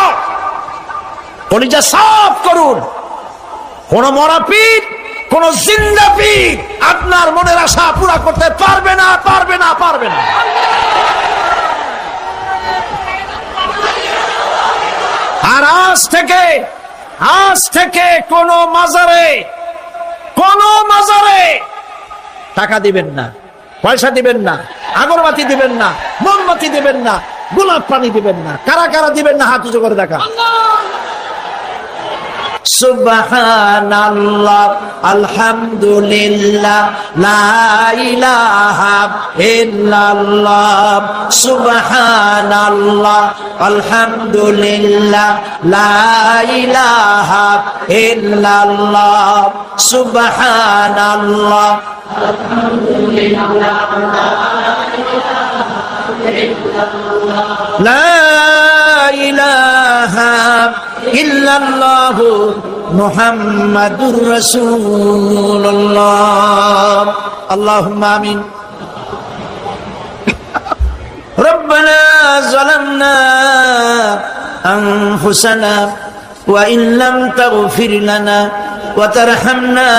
কলিজা সাফ করুন। কোন মরা পীর, কোন জিন্দা পীর আপনার মনের আশা পুরা করতে পারবে না, পারবে না, পারবে না। আর আজ থেকে কোন মাজারে টাকা দিবেন না, পয়সা দিবেন না, আগরবাতি দিবেন না, মোমবাতি দিবেন না, গোলাপ পানি দিবেন না। কারা কারা দিবেন না হাত উঁচু করে দেখা। সুবহানাল্লাহ, আলহামদুলিল্লাহ, লা ইলাহা ইল্লাল্লাহ। সুবহানাল্লাহ, আলহামদুলিল্লাহ, লা ইলাহা ইল্লাল্লাহ। সুবহানাল্লাহ, আলহামদুলিল্লাহ, লা ইলাহা ইল্লাল্লাহ, মুহাম্মাদুর রাসূলুল্লাহ। আল্লাহুম্মা আমিন। রব্বানা যালামনা আনফুসানা ওয়া ইন লাম তাগফির লানা ওয়া তারহামনা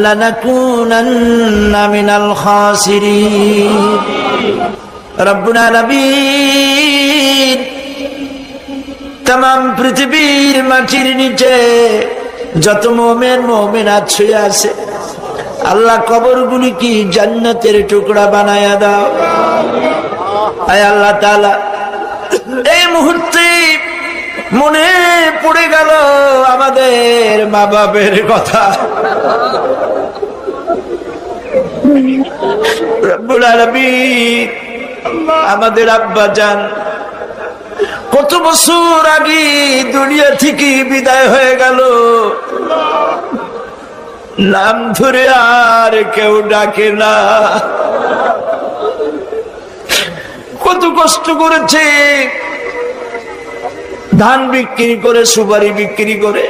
লানাকুনান্না মিনাল খাসিরিন। রব্বুল আলামিন, তাম পৃথিবীর মাটির নিচে যত মুমিন মুমিনাত শুয়ে আছে, আল্লাহ কবরগুলি কি জান্নাতের টুকরা বানায়া দাও। আয় আল্লাহ তাআলা, এই মুহূর্তে মনে পড়ে গেল আমাদের মা বাপের কথা। রব্বুল আলামিন, আমাদের আব্বা জান কত বছর আগে দুনিয়া থেকে বিদায় হয়ে গেল, নাম ধরে আর কেউ ডাকে না। কত কষ্ট করেছে, ধান বিক্রি করে, সুপারি বিক্রি করে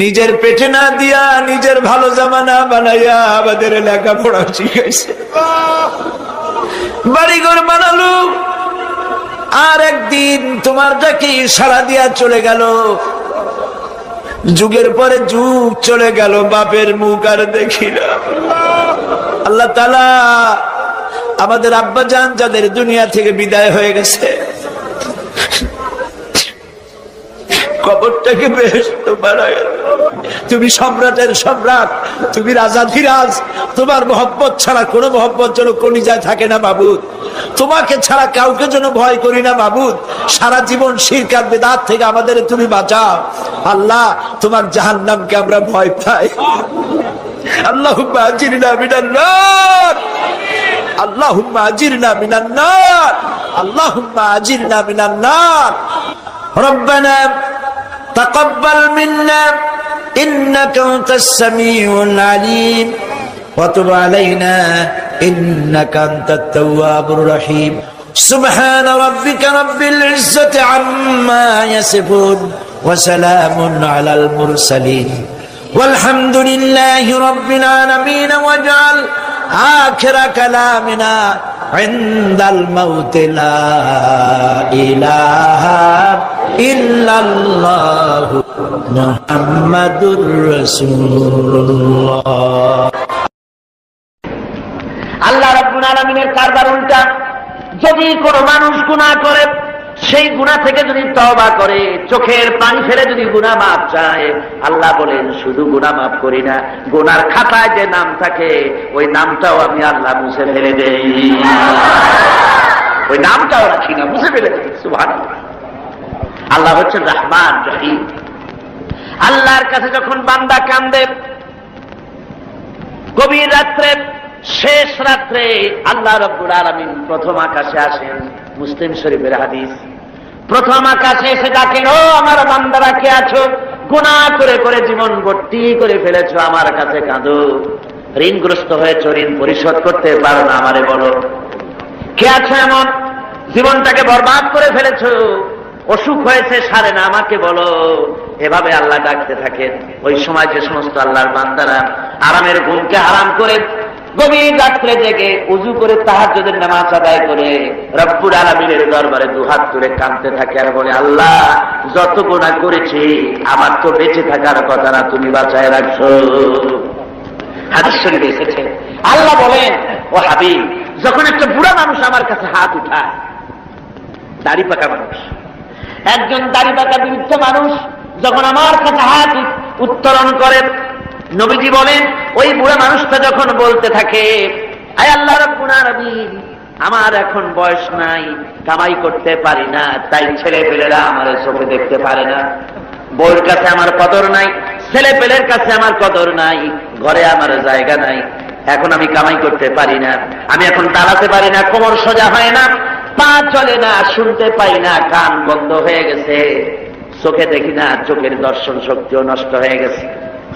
নিজের পেটে না দিয়া নিজের ভালো জামানা বানাইয়া আমাদের লেখাপড়া শিখাইছে, বাড়িঘর বানালো, আর একদিন তোমার ডাকে সাড়া দিয়া চলে গেল। যুগের পরে যুগ চলে গেল, বাপের মুখ আর দেখি না। আল্লাহ তাআলা আমাদের আব্বাজান যাদের দুনিয়া থেকে বিদায় হয়ে গেছে, কবরটাকে বেহেশত বানায়। তুমি সম্রাটের সম্রাট, তুমি রাজাধিরাজ, তোমার মহব্বত ছাড়া কোনো মহব্বত যেন কলিজায় থাকে না মাবুদ। তোমাকে ছাড়া কাউকে যেন ভয় করি না মাবুদ। সারা জীবন শিরক আর বিদআত থেকে আমাদের তুমি বাঁচাও আল্লাহ। তোমার জাহান্নামকে আমরা ভয় পাই। আল্লাহুম্মা আজিরনা মিনান নার, আল্লাহুম্মা আজিরনা মিনান নার, আল্লাহুম্মা আজিরনা মিনান নার। রব্বানা তাকাব্বাল মিন্না إنك أنت السميع العليم وتب علينا إنك أنت التواب الرحيم سبحان ربك رب العزة عما يصفون وسلام على المرسلين والحمد لله رب العالمين واجعل آخر كلامنا عند الموت لا إله إلا الله মুহাম্মাদুর রাসূলুল্লাহ। আল্লাহ রাব্বুল আলামিনের কারবার উল্টা। যদি কোনো মানুষ গুনাহ করে, সেই গুনাহ থেকে যদি তওবা করে, চোখের পানি ফেলে যদি গুনাহ মাফ চায়, আল্লাহ বলেন শুধু গুনাহ মাফ করি না, গুনার খাতায় যে নাম থাকে ওই নামটাও আমি আল্লাহ মুছে ফেলে দেই। ওই নামটাও রাখি না, মুছে ফেলে দেই। সুবহানাল্লাহ। আল্লাহ হচ্ছেন রহমান রহিম। আল্লাহর কাছে যখন বান্দা কান্দে, গভীর রাত্রে, শেষ রাত্রে আল্লাহ রাব্বুল আলামিন প্রথম আকাশে আসেন। মুসলিম শরীফের হাদিস। প্রথম আকাশে এসে ডাকেন, ও আমার বান্দারা কে আছো? গুনাহ করে করে জীবন ভর্তি করে ফেলেছো, আমার কাছে কাঁদো। ঋণগ্রস্ত হয়েছো, ঋণ পরিশোধ করতে পারো না, আমারে বলো কে আছো এমন? জীবনটাকে বরবাদ করে ফেলেছো, অসুখ হয়েছে সারে না, আমাকে বলো। এভাবে আল্লাহ ডাকতে থাকেন। ওই সময় যে সমস্ত আল্লাহর বান্দারা আরামের ঘুমকে হারাম করে গভীর রাত্রে জেগে উযু করে তাহাজ্জুদের নামাজ আদায় করে রব্বুল আলামিনের দরবারে দুহাত তুলে কাঁদতে থাকে আর বলে, আল্লাহ যত গুনাহ করেছি আমার তো বেঁচে থাকার কথা না, তুমি বাঁচায় রাখছো। হাদিস শরীফে এসেছে, আল্লাহ বলেন, ও হাবিব, যখন একটা বুড়া মানুষ আমার কাছে হাত উঠায়, দাড়ি পাকা মানুষ, একজন দাড়ি পাকা বৃদ্ধ মানুষ যখন আমার কাছে হাত উত্তোলন করে, নবীজি বলেন ওই বুড়া মানুষটা যখন বলতে থাকে, আয় আল্লাহ রাব্বুল আলামিন, আমার এখন বয়স নাই, কামাই করতে পারি না, তাই ছেলে পেলেরা আমার চোখে দেখতে পারে না, বউর কাছে আমার কদর নাই, ছেলে পেলের কাছে আমার কদর নাই, ঘরে আমার জায়গা নাই, এখন আমি কামাই করতে পারি না, আমি এখন দাঁড়াতে পারি না, কোমর সোজা হয় না, পা চলে না, শুনতে পাই না, কান বন্ধ হয়ে গেছে, চোখে দেখি না, চোখের দর্শন শক্তিও নষ্ট হয়ে গেছে।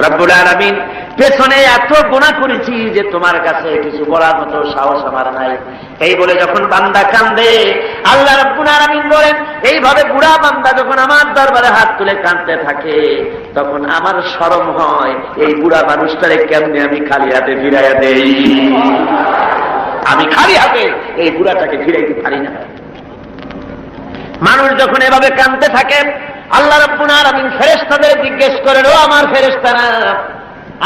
রব্বুল আলামিন, পেছনে এত গুনাহ করেছি যে তোমার কাছে কিছু বলার মতো সাহস আমার নাই। এই বলে যখন বান্দা কান্দে, আল্লাহ রব্বুল আলামিন বলেন, এইভাবে বুড়া বান্দা যখন আমার দরবারে হাত তুলে কাঁদতে থাকে, তখন আমার শরম হয়, এই বুড়া মানুষটারে কেমনে আমি খালি হাতে ফিরাইয়া দেই। আমি খালি হাতে এই বুড়াটাকে ফিরাইতে পারি না। মানুষ যখন এভাবে কাঁদতে থাকে, আল্লাহ রাব্বুল আলামিন ফেরেশতাদের জিজ্ঞেস করেন, ও আমার ফেরেশতারা,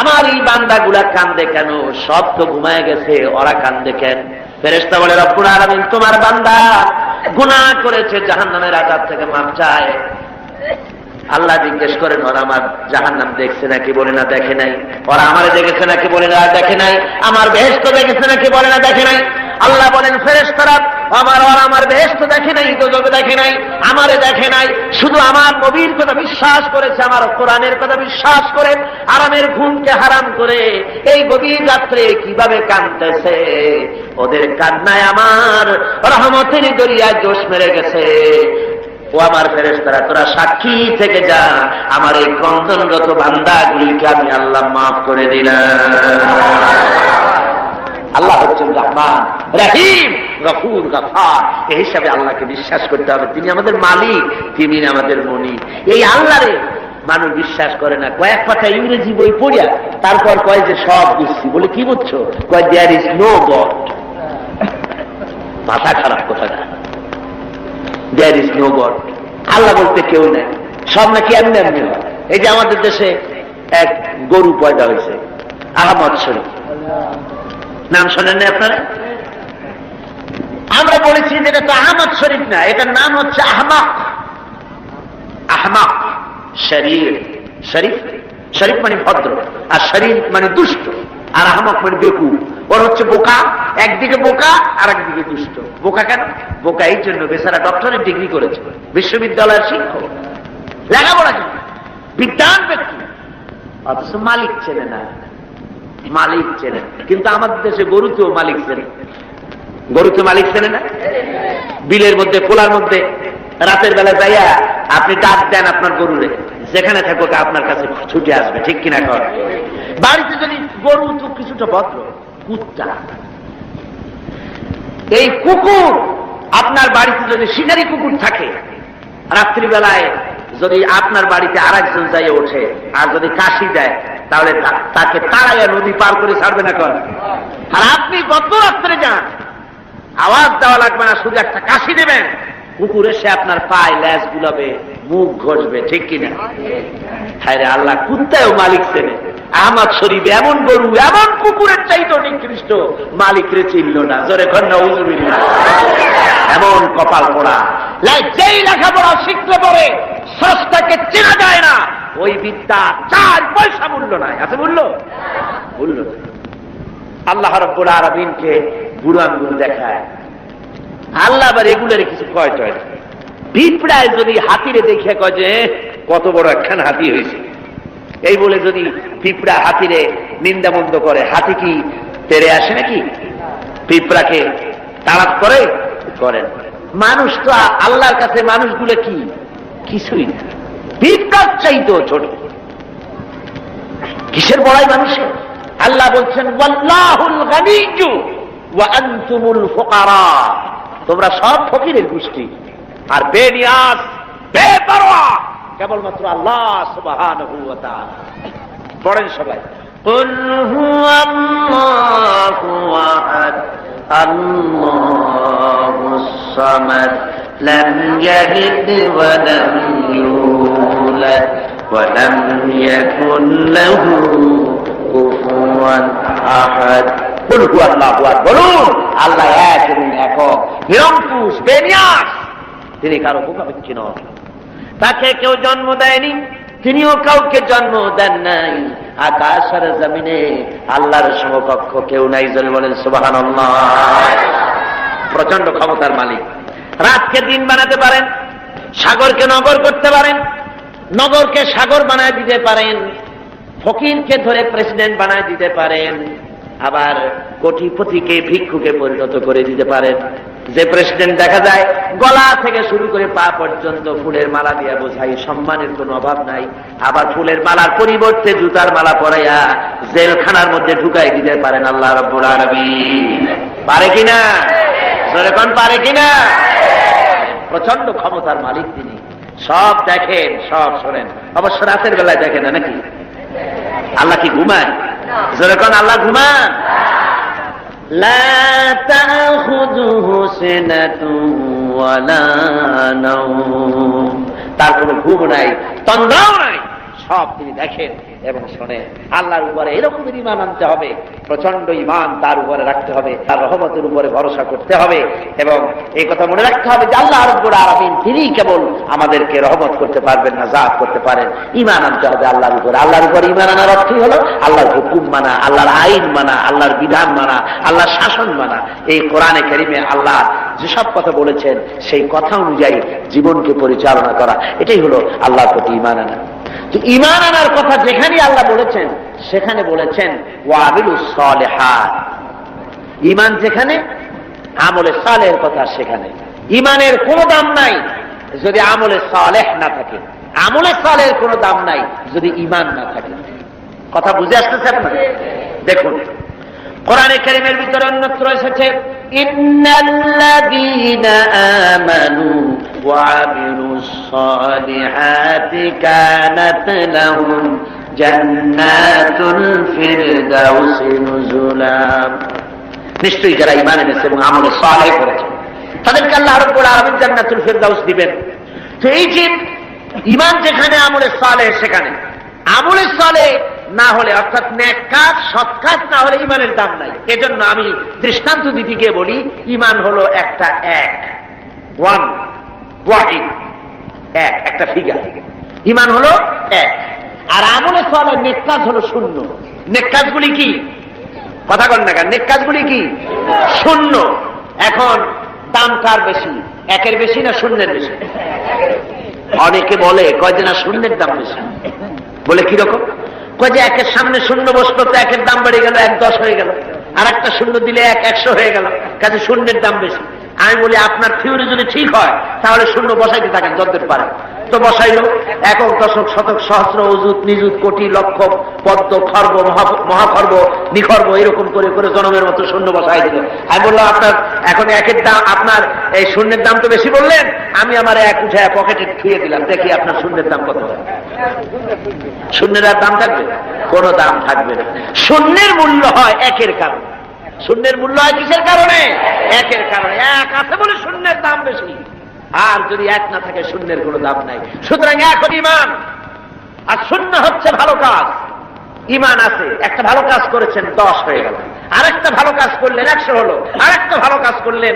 আমার এই বান্দাগুলা কান্দে কেন? সব তো ঘুমায় গেছে, ওরা কান্দে কেন? ফেরেশতা বলে, রব্বুল আলামিন, তোমার বান্দা গুনাহ করেছে, জাহান্নামের আযাব থেকে মাফ চায়। আল্লাহ জিজ্ঞেস করেন, ওরা আমার জাহান্নাম দেখছে নাকি? বলে না, দেখে নাই। ওরা আমারে দেখেছে নাকি? বলে না, দেখে নাই। আমার বেহেশত দেখেছে নাকি? বলে না, দেখে নাই। আল্লাহ বলেন, ফেরেশতারা আমার বেহেশত দেখে নাই, দোজখ দেখে নাই, আমারে দেখে নাই, শুধু আমার নবীর কথা বিশ্বাস করেছে, আমার কোরআনের কথা বিশ্বাস করে আরামের ঘুমকে হারাম করে এই গভীর রাত্রে কিভাবে কাঁদতেছে, ওদের কান্নায় আমার রহমতের দরিয়ায় জোশ মেরে গেছে। ও আমার ফেরেশতারা, তোরা সাক্ষী থেকে যা, আমার এই ক্রন্দনরত বান্দাগুলিকে আমি আল্লাহ মাফ করে দিলাম। আল্লাহ হচ্ছেন রহমান রহিম গফুর গফার। এই হিসাবে আল্লাহকে বিশ্বাস করতে হবে, তিনি আমাদের মালিক, তিনি আমাদের মনি। এই আল্লাহরে মানুষ বিশ্বাস করে না। কয়েক পাতা ইংরেজি বই পড়িয়া তারপর কয় যে সব বুঝছি। বলে কি বুঝছো? কয় দেয়ার ইজ নো গড। মাথা খারাপ কথা না, দেয়ার ইজ নো গড, আল্লাহ বলতে কেউ নেই, সব নাকি এমনি এমনি হয়। এই যে আমাদের দেশে এক গরু পয়দা হয়েছে, আহমদ শরীফ, নাম শোনেন না আপনারা? আমরা বলেছি যে এটা তো আহমদ শরীফ না, এটার নাম হচ্ছে আহমাক। আহমাক শরীর, শরীফ, শরীফ মানে ভদ্র, আর শরীর মানে দুষ্ট, আর আহমাক মানে বেকুব। ওর হচ্ছে বোকা, একদিকে বোকা আর একদিকে দুষ্ট। বোকা কেন? বোকা এই জন্য বেচারা ডক্টরের ডিগ্রি করেছে, বিশ্ববিদ্যালয়ের শিক্ষক, লেখাপড়া জন্য বিদ্যান ব্যক্তি, অথচ মালিক চেনে না। মালিক চেনে, কিন্তু আমাদের দেশে গরুতেও মালিক চেনে। গরুতে মালিক চেনে না? বিলের মধ্যে, পোলার মধ্যে রাতের বেলা যাইয়া আপনি ডাক দেন আপনার গরুরে, যেখানে থাকুক আপনার কাছে ছুটে আসবে, ঠিক কিনা কর? বাড়িতে যদি গরু তো কিছুটা ভদ্র, কুত্তা, এই কুকুর আপনার বাড়িতে যদি শিকারী কুকুর থাকে, রাত্রিবেলায় যদি আপনার বাড়িতে আরেকজন যাইয়ে ওঠে আর যদি কাশি দেয়, তাহলে তাকে তাড়াইয়া নদী পার করে ছাড়বে না কর? আর আপনি গত রাত্রে যান, আওয়াজ দেওয়া লাগবে না, শুধু একটা কাশি দেবেন, কুকুর এসে আপনার পায়ে ল্যাজ গুলাবে, মুখ ঘষবে, ঠিক কিনা? হ্যাঁ রে আল্লাহ, কুত্তায়ও মালিক চেনে। আহমদ শরীফ এমন গরু, এমন কুকুরের চাইতে নিকৃষ্ট, মালিক রে চিনল না। জোরে কন্যা উজুবিল্লাহ। এমন কপাল পোড়া। যেই লেখাপড়া শিখতে পারে স্রষ্টাকে চেনা যায় না, ওই বিদ্যা 4 পয়সা মূল্য নাই। আছে মূল্য? মূল্য নাই। আল্লাহ রাব্বুল আলামিনকে বুড়ো আঙ্গুল দেখায়। আল্লাহ আবার এগুলোর কিছু কয় টয়। পিঁপড়ায় যদি হাতিরে দেখে কয় যে কত বড় একখান হাতি হয়েছে, এই বলে যদি পিঁপড়া হাতিরে নিন্দামন্দ করে, হাতি কি তেরে আসে নাকি? পিঁপড়াকে তাড়াত করে? করেন। মানুষ তো আল্লাহর কাছে মানুষগুলো কি? কিছুই না, পিঁপড়ার চাইতেও ছোট। কিসের বড়াই মানুষের? আল্লাহ বলছেন ওয়াল্লাহুল গানিয়্যু ওয়া আনতুমুল ফুকারা, তোমরা সব ফকিরের গোষ্ঠী আর বেনিয়াজ, বেপরোয়া কেবলমাত্র আল্লাহ সুবহানাহু ওয়া তাআলা। পড়েন সবাই, কুল হুয়াল্লাহু আহাদ আল্লাহুস সামাদ লাম ইয়ালিদ ওয়া লাম ইউলাদ ওয়া লাম ইয়াকুল লাহু কুফুয়ান আহাদ। কুল হুয়াল্লাহু আহাদ, বলুন আল্লাহ এক এবং একক, নিরঙ্কুশ, বেনিয়াজ, তিনি কারো মুখাপেক্ষী নন। তাকে কেউ জন্ম দেয়নি, তিনিও কাউকে জন্ম দেন নাই। আকাশ আর জমিনে আল্লাহর সমকক্ষ কেউ নাই। জোরে বলেন সুবহানাল্লাহ। প্রচন্ড ক্ষমতার মালিক। রাতকে দিন বানাতে পারেন, সাগরকে নগর করতে পারেন, নগরকে সাগর বানায় দিতে পারেন, ফকিরকে ধরে প্রেসিডেন্ট বানায় দিতে পারেন, আবার কোটিপতিকে ভিক্ষুকে পরিণত করে দিতে পারেন। যে প্রেসিডেন্ট দেখা যায় গলা থেকে শুরু করে পা পর্যন্ত ফুলের মালা দিয়ে বোঝাই, সম্মানের কোনো অভাব নাই। আবার ফুলের মালার পরিবর্তে জুতার মালা পরাইয়া জেলখানার মধ্যে ঢুকাই দিতে পারেন আল্লাহ রাব্বুল আলামিন। পারে কিনা? জোরে কোন পারে কিনা? প্রচন্ড ক্ষমতার মালিক তিনি। সব দেখেন, সব শোনেন। অবশ্য রাতের বেলায় দেখেন না নাকি? আল্লাহ কি ঘুমায়? জোরে কোন আল্লাহ ঘুমান? লা তাখুযুহু সিনাতুন ওয়ালা নাওম, তার কোনো ঘুম নাই, তন্দ্রাও নাই, সব তিনি দেখেন এবং শোনেন। আল্লাহর উপরে এরকম ঈমান আনতে হবে, প্রচন্ড ঈমান তার উপরে রাখতে হবে, তার রহমতের উপরে ভরসা করতে হবে এবং এই কথা মনে রাখতে হবে যে আল্লাহ রাব্বুল আলামিন তিনি কেবল আমাদেরকে রহমত করতে পারবেন না, জাত করতে পারেন। ঈমান আনতে হবে আল্লাহর উপরে। আল্লাহর উপরে ঈমান আনার অর্থই হলো আল্লাহর হুকুম মানা, আল্লাহর আইন মানা, আল্লাহর বিধান মানা, আল্লাহর শাসন মানা। এই কোরআনে কারিমে আল্লাহ যেসব কথা বলেছেন সেই কথা অনুযায়ী জীবনকে পরিচালনা করা, এটাই হলো আল্লাহর প্রতি ঈমান আনা। তো ঈমান আনার কথা যেখানে আল্লাহ বলেছেন সেখানে বলেছেন ওয়াবিলুস সালিহাত। ঈমান যেখানে, আমলে সালেহের কথা সেখানে। ঈমানের কোনো দাম নাই যদি আমলে সালেহ না থাকে, আমলে সালেহের কোনো দাম নাই যদি ঈমান না থাকে। কথা বুঝে আসতেছে আপনার? দেখুন কোরআনে কারীমের ভিতরে অন্যত্র এসেছে ইন্নাল্লাযীনা আমানু ওয়া আমিলুস সালিহাতি কানাত লাহুম জান্নাতুল ফিরদাউসি নুজুলা। নিশ্চয়ই যারা ঈমান এনেছে এবং আমল সালেহ করেছে তাদেরকে আল্লাহ রাব্বুল আলামিন জান্নাতুল ফিরদাউস দিবেন। তো এই যে ঈমান যেখানে আমলে সালেহ সেখানে, আমলে সালেহ না হলে অর্থাৎ নেক কাজ সৎ কাজ না হলে ঈমানের দাম নাই। এজন্য আমি দৃষ্টান্ত দিতে গিয়ে বলি ঈমান হলো একটা এক, ওয়ান ওয়াহিদ, এক, একটা ফিগার। ঈমান হলো এক, আর আমলে সালেহ নেক কাজ হলো শূন্য। নেক কাজগুলি কি? কথা বলেন না কেন? নেক কাজগুলি কি? শূন্য। এখন দাম কার বেশি, একের বেশি না শূন্যের বেশি? অনেকে বলে কয় যে না শূন্যের দাম বেশি। বলে কিরকম? কয় যে একের সামনে শূন্য বসলো তো একের দাম বেড়ে গেল, 1-10 হয়ে গেল, আর একটা শূন্য দিলে 100 হয়ে গেল, কাজে শূন্যের দাম বেশি। আমি বলি আপনার থিওরি যদি ঠিক হয় তাহলে শূন্য বসাইতে থাকেন যতদূর পারেন। তো বসাইলো একক, দশক, শতক, সহস্র, অযুত, নিযুত, কোটি, লক্ষ, পদ্ম, খর্ব, মহাখর্ব, নিখর্ব, এরকম করে করে জনমের মতো শূন্য বসাই দিল। আমি বললাম আপনার এখন একের দাম, আপনার এই শূন্যের দাম তো বেশি বললেন, আমি আমার এক উঠে পকেটে ছুঁয়ে দিলাম, দেখি আপনার শূন্যের দাম কত হয়। শূন্যের আর দাম থাকবে? কোন দাম থাকবে না। শূন্যের মূল্য হয় একের কারণে। শূন্যের মূল্য হয় কিসের কারণে? একের কারণে। এক আছে বলে শূন্যের দাম বেশি, আর যদি এক না থাকে শূন্যের কোনো দাম নাই। সুতরাং এক ঈমান আর শূন্য হচ্ছে ভালো কাজ। ঈমান আছে, একটা ভালো কাজ করেছেন 10 হয়ে গেল, আরেকটা ভালো কাজ করলেন 100 হলো, আরেকটা ভালো কাজ করলেন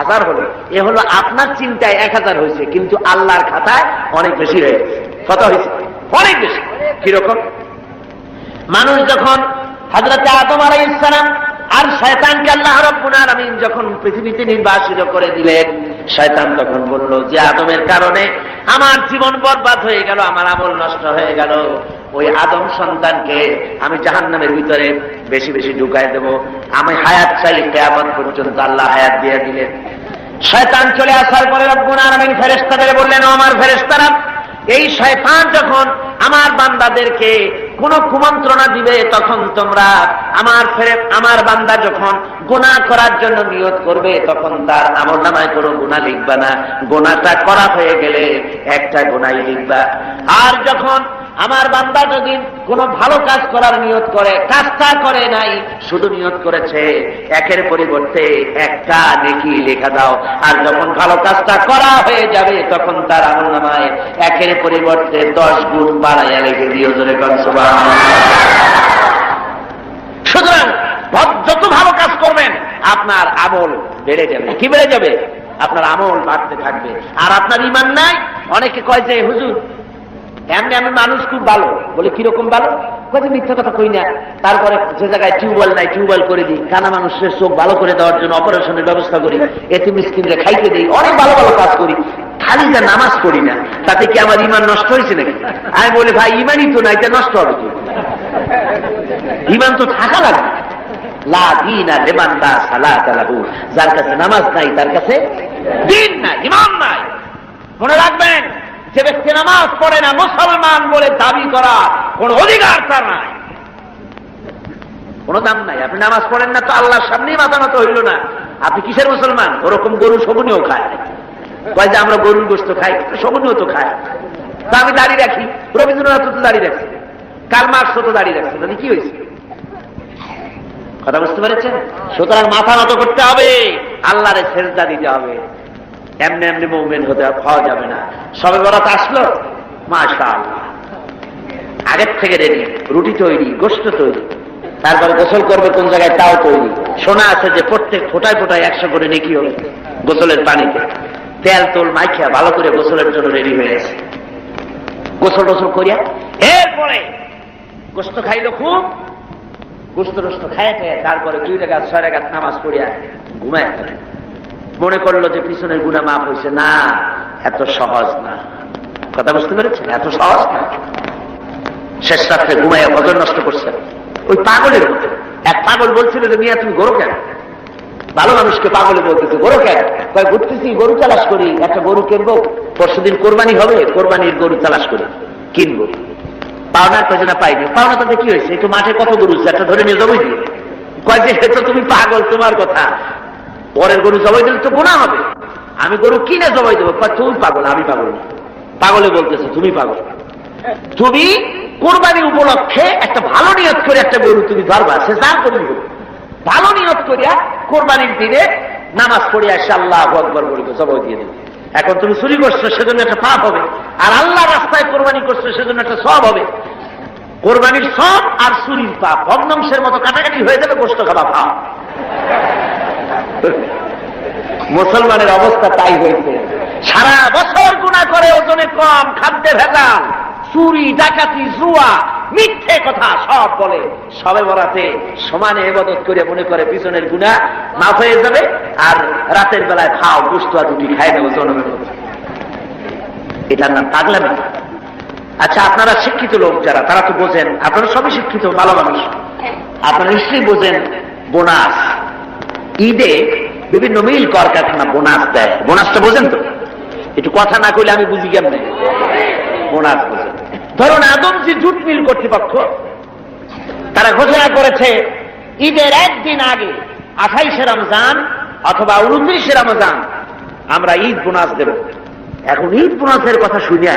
1000 হলো। এ হলো আপনার চিন্তায় 1000 হয়েছে, কিন্তু আল্লাহর খাতায় অনেক বেশি হয়ে গেছে। কত হয়েছে? অনেক বেশি। কিরকম? মানুষ যখন হযরত আদম আলাইহিস সালাম আর শয়তানকে আল্লাহ রাব্বুল আলামিন যখন পৃথিবীতে নির্বাসিত করে দিলেন, শয়তান তখন বলল যে আদমের কারণে আমার জীবন বরবাদ হয়ে গেল, আমার আমল নষ্ট হয়ে গেল, ওই আদম সন্তানকে আমি জাহান্নামের ভিতরে বেশি বেশি ঢুকায় দেব, আমি হায়াত চাই কিয়ামত পর্যন্ত। আল্লাহ হায়াত দিয়ে দিলেন। শয়তান চলে আসার পরে রব্বুল আলামিন ফেরেশতাদের বললেন, ও আমার ফেরেশতারা, এই শয়তান যখন আমার বান্দাদেরকে কোন কুমন্ত্রণা দিবে তখন তোমরা আমার বান্দা যখন গুনাহ করার জন্য নিয়ত করবে তখন তার আমলনামায় কোনো গুনাহ লিখবা না, গুনাহটা করা হয়ে গেলে একটা গুনাহই লিখবা। আর যখন আমার বান্দা যদি কোনো ভালো কাজ করার নিয়ত করে, কাজটা করে নাই, শুধু নিয়ত করেছে, একের পরিবর্তে একটা নেকি লেখা দাও। আর যখন ভালো কাজটা করা হয়ে যাবে তখন তার আমলনামায় একের পরিবর্তে 10 গুণ বাড়াইয়া লিখে দিও। জোরে কোন সুবহানাল্লাহ। সুতরাং যত ভালো কাজ করবেন আপনার আমল বেড়ে যাবে। কি বেড়ে যাবে? আপনার আমল বাড়তে থাকবে। আর আপনার ঈমান নাই। অনেকে কয় যে হুজুর এমনি আমি মানুষ খুব ভালো। বলে কিরকম ভালো? কয়েক মিথ্যা কথা কই না, তারপরে যে জায়গায় টিউবওয়েল নাই টিউবওয়েল করে দিই, কানা মানুষের চোখ ভালো করে দেওয়ার জন্য অপারেশনের ব্যবস্থা করি, এতিম মিসকিনদের খাইতে দিই, অনেক ভালো ভালো কাজ করি, খালি যা নামাজ পড়ি না, তাতে কি আমার ঈমান নষ্ট হয়েছে নাকি? আমি বলি ভাই ঈমানই তো নাই, এটা নষ্ট হবে কি? ঈমান তো থাকা লাগবে। লা দীনা লিমান লা সালাতা লাহু, যার কাছে নামাজ নাই তার কাছে দ্বীন নাই, ঈমান নাই। মনে রাখবেন, যে ব্যক্তি নামাজ পড়ে না, মুসলমান বলে দাবি করা কোন অধিকার তার নাই, কোন দাম নাই। আপনি নামাজ পড়েন না তো আল্লাহর সামনেই মাথা নত হইল না, আপনি কিসের মুসলমান? ওরকম গরু শগুনিও খায়। কয় যে আমরা গরুর গোশত খাই, শগুনিও তো খায়। তো আমি দাড়ি রাখি, রবীন্দ্রনাথ তো দাড়ি রাখছে, কার্ল মার্কস তো দাড়ি রাখছে, মানে কি হয়েছে? কথা বুঝতে পেরেছেন? সুতরাং মাথা নত করতে হবে, আল্লাহরে সেজদা দিতে হবে। এমনি এমনি মুমিন হতে পাওয়া যাবে না। সবে বরাত আসলো, মাশাআল্লাহ, আগের থেকে রেডি, রুটি তৈরি, গোশত তৈরি, তারপরে গোসল করবে কোন জায়গায় তাও তৈরি। শোনা আছে যে প্রত্যেক ফোটায় ফোটায় 100 করে নেকি হবে গোসলের পানিতে। তেল তোল মাইখা ভালো করে গোসলের জন্য রেডি হয়ে গেছে। গোসল টোসল করিয়া এরপরে গোশত খাইলো খুব, গোশত টোস্ত খায় তারপরে 2 রাকাত 6 রাকাত নামাজ পড়িয়া ঘুমায়। মনে করলো যে পিছনের গুনাহ মাফ হয়েছে। না, এত সহজ না। কথা বুঝতে পেরেছেন? এত সহজ না। শেষ রাত্রে ঘুমাইয়া ফজর নষ্ট করছে। ওই পাগলের মতো এক পাগল বলছিল যে মিয়া তুমি গরু কেন? ভালো মানুষকে পাগলে বলতেছে গরু কেন? কয় ঘুরতেছি, গরু তালাশ করি, একটা গরু কিনবো, পরশুদিন কোরবানি হবে, কোরবানির গরু তালাশ করে কিনবো। পাওনা কয়েছে না পাইনি। পাওনা তাতে কি হয়েছে? একটু মাঠে কত গরু, একটা ধরে নিয়ে যাবো দিয়ে। কয় যে তো তুমি পাগল, তোমার কথা পরের গরু জবাই দিলে তো গুনাহ হবে, আমি গরু কিনে জবাই দেবো। তুমি পাগল, আমি পাগল না। পাগলে বলতেছে তুমি পাগল। তুমি কোরবানি উপলক্ষে একটা ভালো নিয়ত করে একটা গরু তুমি ধরবা, সে যার করবি ভালো নিয়ত করিয়া কোরবানির দিনে নামাজ পড়িয়া এসে আল্লাহু আকবার বলিবে, জবাই দিয়ে দেবে। এখন তুমি চুরি করছো সেজন্য একটা পাপ হবে, আর আল্লাহ রাস্তায় কোরবানি করছো সেজন্য একটা সওয়াব হবে। কোরবানির সওয়াব আর চুরির পাপ ভগ্নাংশের মতো কাটাকাটি হয়ে যাবে, গোশত খাওয়া পাপ। মুসলমানের অবস্থা তাই হয়েছে, সারা বছর গুনাহ করে, ওজনে কম, খাদ্যে ভেজাল, চুরি ডাকাতি জুয়া মিথ্যে কথা সব বলে, সবে বরাতে সমানে ইবাদত করে মনে করে পিছনের গুনাহ মাফ হয়ে যাবে, আর রাতের বেলায় খাও গোশত আর রুটি খাই নেব জনমের মতো। এটার নাম পাগলামি। আচ্ছা, আপনারা শিক্ষিত লোক যারা, তারা তো বোঝেন, আপনারা সবই শিক্ষিত ভালো মানুষ, আপনারা নিশ্চয়ই বোঝেন বোনাস। ঈদে বিভিন্ন মিল কলকারখানা বোনাস দেয়, বোনাসটা বোঝেন তো? একটু কথা না কইলে আমি বুঝি কেমনে বোনাস বোঝেন। ধরুন আদমজি জুট মিল কর্তৃপক্ষ তারা ঘোষণা করেছে ঈদের একদিন আগে 28শে রমজান অথবা 29শে রমজান আমরা ঈদ বোনাস দেব। এখন ঈদ বোনাসের কথা শুনিয়া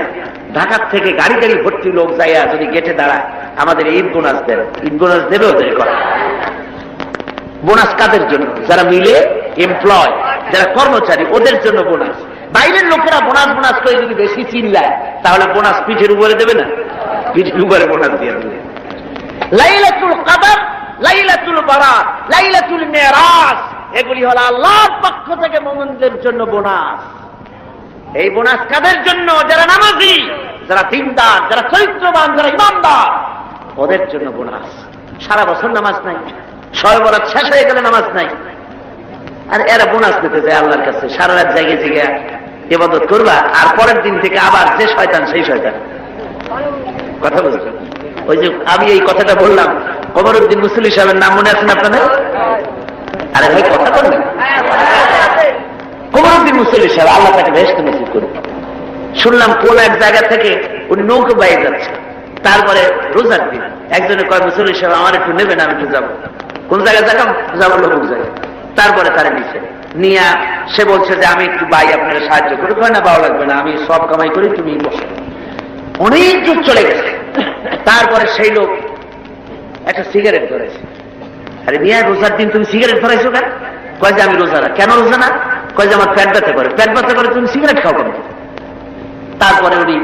ঢাকার থেকে গাড়ি গাড়ি ভর্তি লোক যাইয়া যদি গেটে দাঁড়ায় আমাদের ঈদ বোনাস দেবে, ঈদ বোনাস দেবে ওদের কথা। বোনাস কাদের জন্য? যারা মিলে এমপ্লয়, যারা কর্মচারী, ওদের জন্য বোনাস। বাইরের লোকেরা বোনাস বোনাস করে যদি বেশি চিল্লায় তাহলে বোনাস পিঠের উপরে দেবে না, পিঠের উপরে বোনাস দিয়ে দেবে। লাইলাতুল কদর, লাইলাতুল বারাত, লাইলাতুল মেরাজ, এগুলি হলো আল্লাহর পক্ষ থেকে মুমিনদের জন্য বোনাস। এই বোনাস কাদের জন্য? যারা নামাজি, যারা দিনদার, যারা চরিত্রবান, যারা ইমানদার, ওদের জন্য বোনাস। সারা বছর নামাজ নাই, শবে বরাত শেষ হয়ে গেলে নামাজ নাই, আর এরা বোনাস দিতে যায় আল্লাহর কাছে। সারা রাত জায়গা জায়গা ইবাদত করবা, আর পরের দিন থেকে আবার যে শয়তান সেই শয়তান। কথা বলছেন? ওই যে আমি এই কথাটা বললাম, কমরউদ্দিন মুসল্লি সাহেবের নাম মনে আছেন আপনাদের? আরে ভাই কথা বললেন, কমরউদ্দিন মুসল্লি সাহেব, আল্লাহ তাকে বেহেশতে নসিব করুন। শুনলাম কোন এক জায়গা থেকে উনি নৌকো বাইরে যাচ্ছে, তারপরে রোজার দিন একজনে কয় মুসল্লি সাহেব আমার একটু নেবেন, আমি একটু যাবো। কোন জায়গায় যাবো? লোক জায়গায়। তারপরে তারা নিচে নিয়ে সে বলছে যে আমি একটু ভাই আপনারা সাহায্য করে, কয় না পাওয়া লাগবে না, আমি সব কামাই করি, তুমি বসে। অনেক দূর চলে গেছে। তারপরে সেই লোক একটা সিগারেট ধরেছে। আরে মিয়া, রোজার দিন তুমি সিগারেট ধরাইছো কেন? কয় যে আমি রোজা না। কেন রোজা না? কয় যে আমার পেট ব্যথা করে। পেট ব্যথা করে তুমি সিগারেট খাও কেন? তারপরে উনি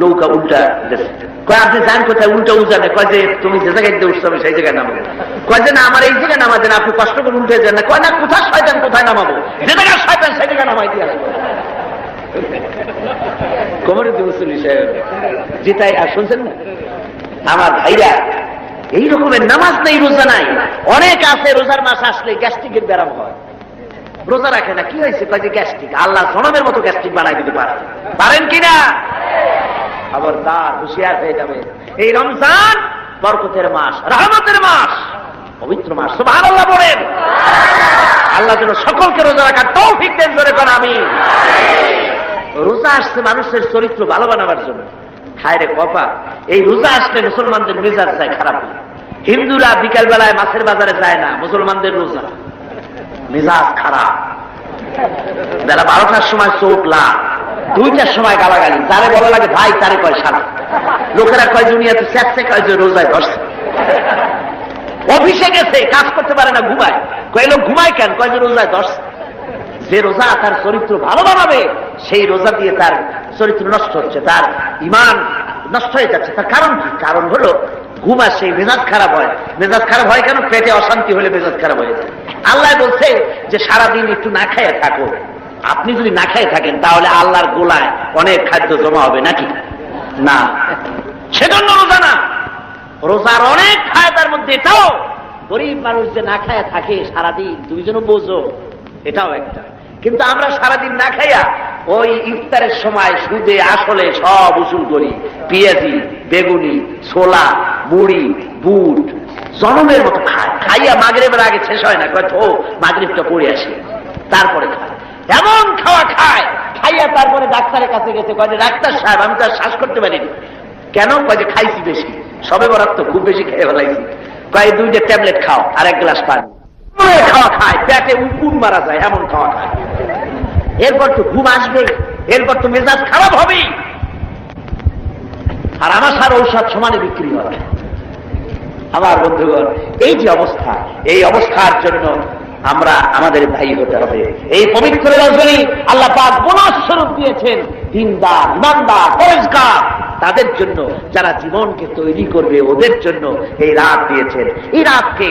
নৌকা উল্টা দিয়েছে। কয় আপনি যান কোথায়? উল্টা উল্টাবে। কয় যে তুমি যে জায়গায় দিয়ে উঠতে হবে সেই জায়গায় নামাবো। কয় যে না, আমার এই জায়গায় নামা দেন, আপনি কষ্ট করে উল্টে যান না। কয় না, কোথায় শয়তান কোথায় নামাবো, যে জায়গায় শয়তান সেই জায়গায় নামাই দিয়ে আসবো। কমরউদ্দিন মুসল্লি সাহেব জিতাই আর শুনছেন না? আমার ভাইরা, এই রকমের নামাজ নেই, রোজা নাই। অনেক আছে রোজার মাস আসলে গ্যাস্ট্রিকের ব্যারাম হয়, রোজা রাখে না। কি হয়েছে? কয় যে গ্যাস্ট্রিক। আল্লাহ জনমের মতো গ্যাস্ট্রিক বানাই দিতে পারেন কিনা? খবরদার, হুঁশিয়ার হয়ে যাবে। এই রমজান বরকতের মাস, রহমতের মাস, পবিত্র মাস। সুবহানাল্লাহ বলেন। আল্লাহ যেন সকলকে রোজা রাখার তৌফিক দেন, জোরে কোন আমিন। রোজা আসছে মানুষের চরিত্র ভালো বানাবার জন্য। হায় রে কপা, এই রোজা আসলে মুসলমানদের মেজাজ যায় খারাপ। হিন্দুরা বিকাল বেলায় মাছের বাজারে যায় না, মুসলমানদের রোজা মেজাজ খারাপ। বেলা 12টার সময় চোট লাভ, 2টার সময় গালাগালি, যারে বলা লাগে ভাই তারে কয় সারা। লোকেরা কয় দুনিয়াতে চেষ্টা, কয় যে রোজায় ধরছে। অফিসে গেছে, কাজ করতে পারে না, ঘুমায়। কয় লোক ঘুমায় কেন? কয় যে রোজায় ধরছে। যে রোজা তার চরিত্র ভালো বানাবে, সেই রোজা দিয়ে তার চরিত্র নষ্ট হচ্ছে, তার ঈমান নষ্ট হয়ে যাচ্ছে। তার কারণ কি? কারণ হলো ঘুম আসে, মেজাজ খারাপ হয়। মেজাজ খারাপ হয় কেন? পেটে অশান্তি হলে মেজাজ খারাপ হয়ে যায়। আল্লাহ বলছে যে সারাদিন একটু না খাইয়ে থাকো। আপনি যদি না খাইয়ে থাকেন তাহলে আল্লাহর গোলায় অনেক খাদ্য জমা হবে নাকি? না, সেজন্য রোজা না। রোজার অনেক ফায়দার মধ্যে এটাও, গরিব মানুষ যে না খাইয়া থাকে সারাদিন, তুমি যেন বোঝো, এটাও একটা। কিন্তু আমরা সারাদিন না খাইয়া ওই ইফতারের সময় সুদে আসলে সব উসুল করি। পেঁয়াজি, বেগুনি, ছোলা, মুড়ি, বুট, জনমের মতো খায়। খাইয়া মাগরিবের আগে শেষ হয় না, কয় তো মাগরিবটা পড়ে আসি, তারপরে খায়। এমন খাওয়া খায়, খাইয়া তারপরে ডাক্তারের কাছে গেছে, কয় ডাক্তার সাহেব আমি তো আর শ্বাস করতে পারিনি। কেন? কয় যে খাইছি বেশি, সবে বরাত তো খুব বেশি খেয়ে ফেলাইছি। কয় 2টা ট্যাবলেট খাও আর 1 গ্লাস পানি। জোরে খাওয়া খায়, পেটে উকুন মারা যায় এমন খাওয়া খায়। এরপর তো ঘুম আসবে, এরপর তো মেজাজ খারাপ হবে, আর আমাশার ঔষধ সমানে বিক্রি হবে। আমার বন্ধুগণ, এই যে অবস্থা, এই অবস্থার জন্য আমরা আমাদের দায়ী হতে হবে। এই পবিত্র রজনী আল্লাহ পাক বোনাস স্বরূপ দিয়েছেন দিনদার, ইমানদার, পরেশগার তাদের জন্য, যারা জীবনকে তৈরি করবে ওদের জন্য এই রাত দিয়েছেন। এই রাতকে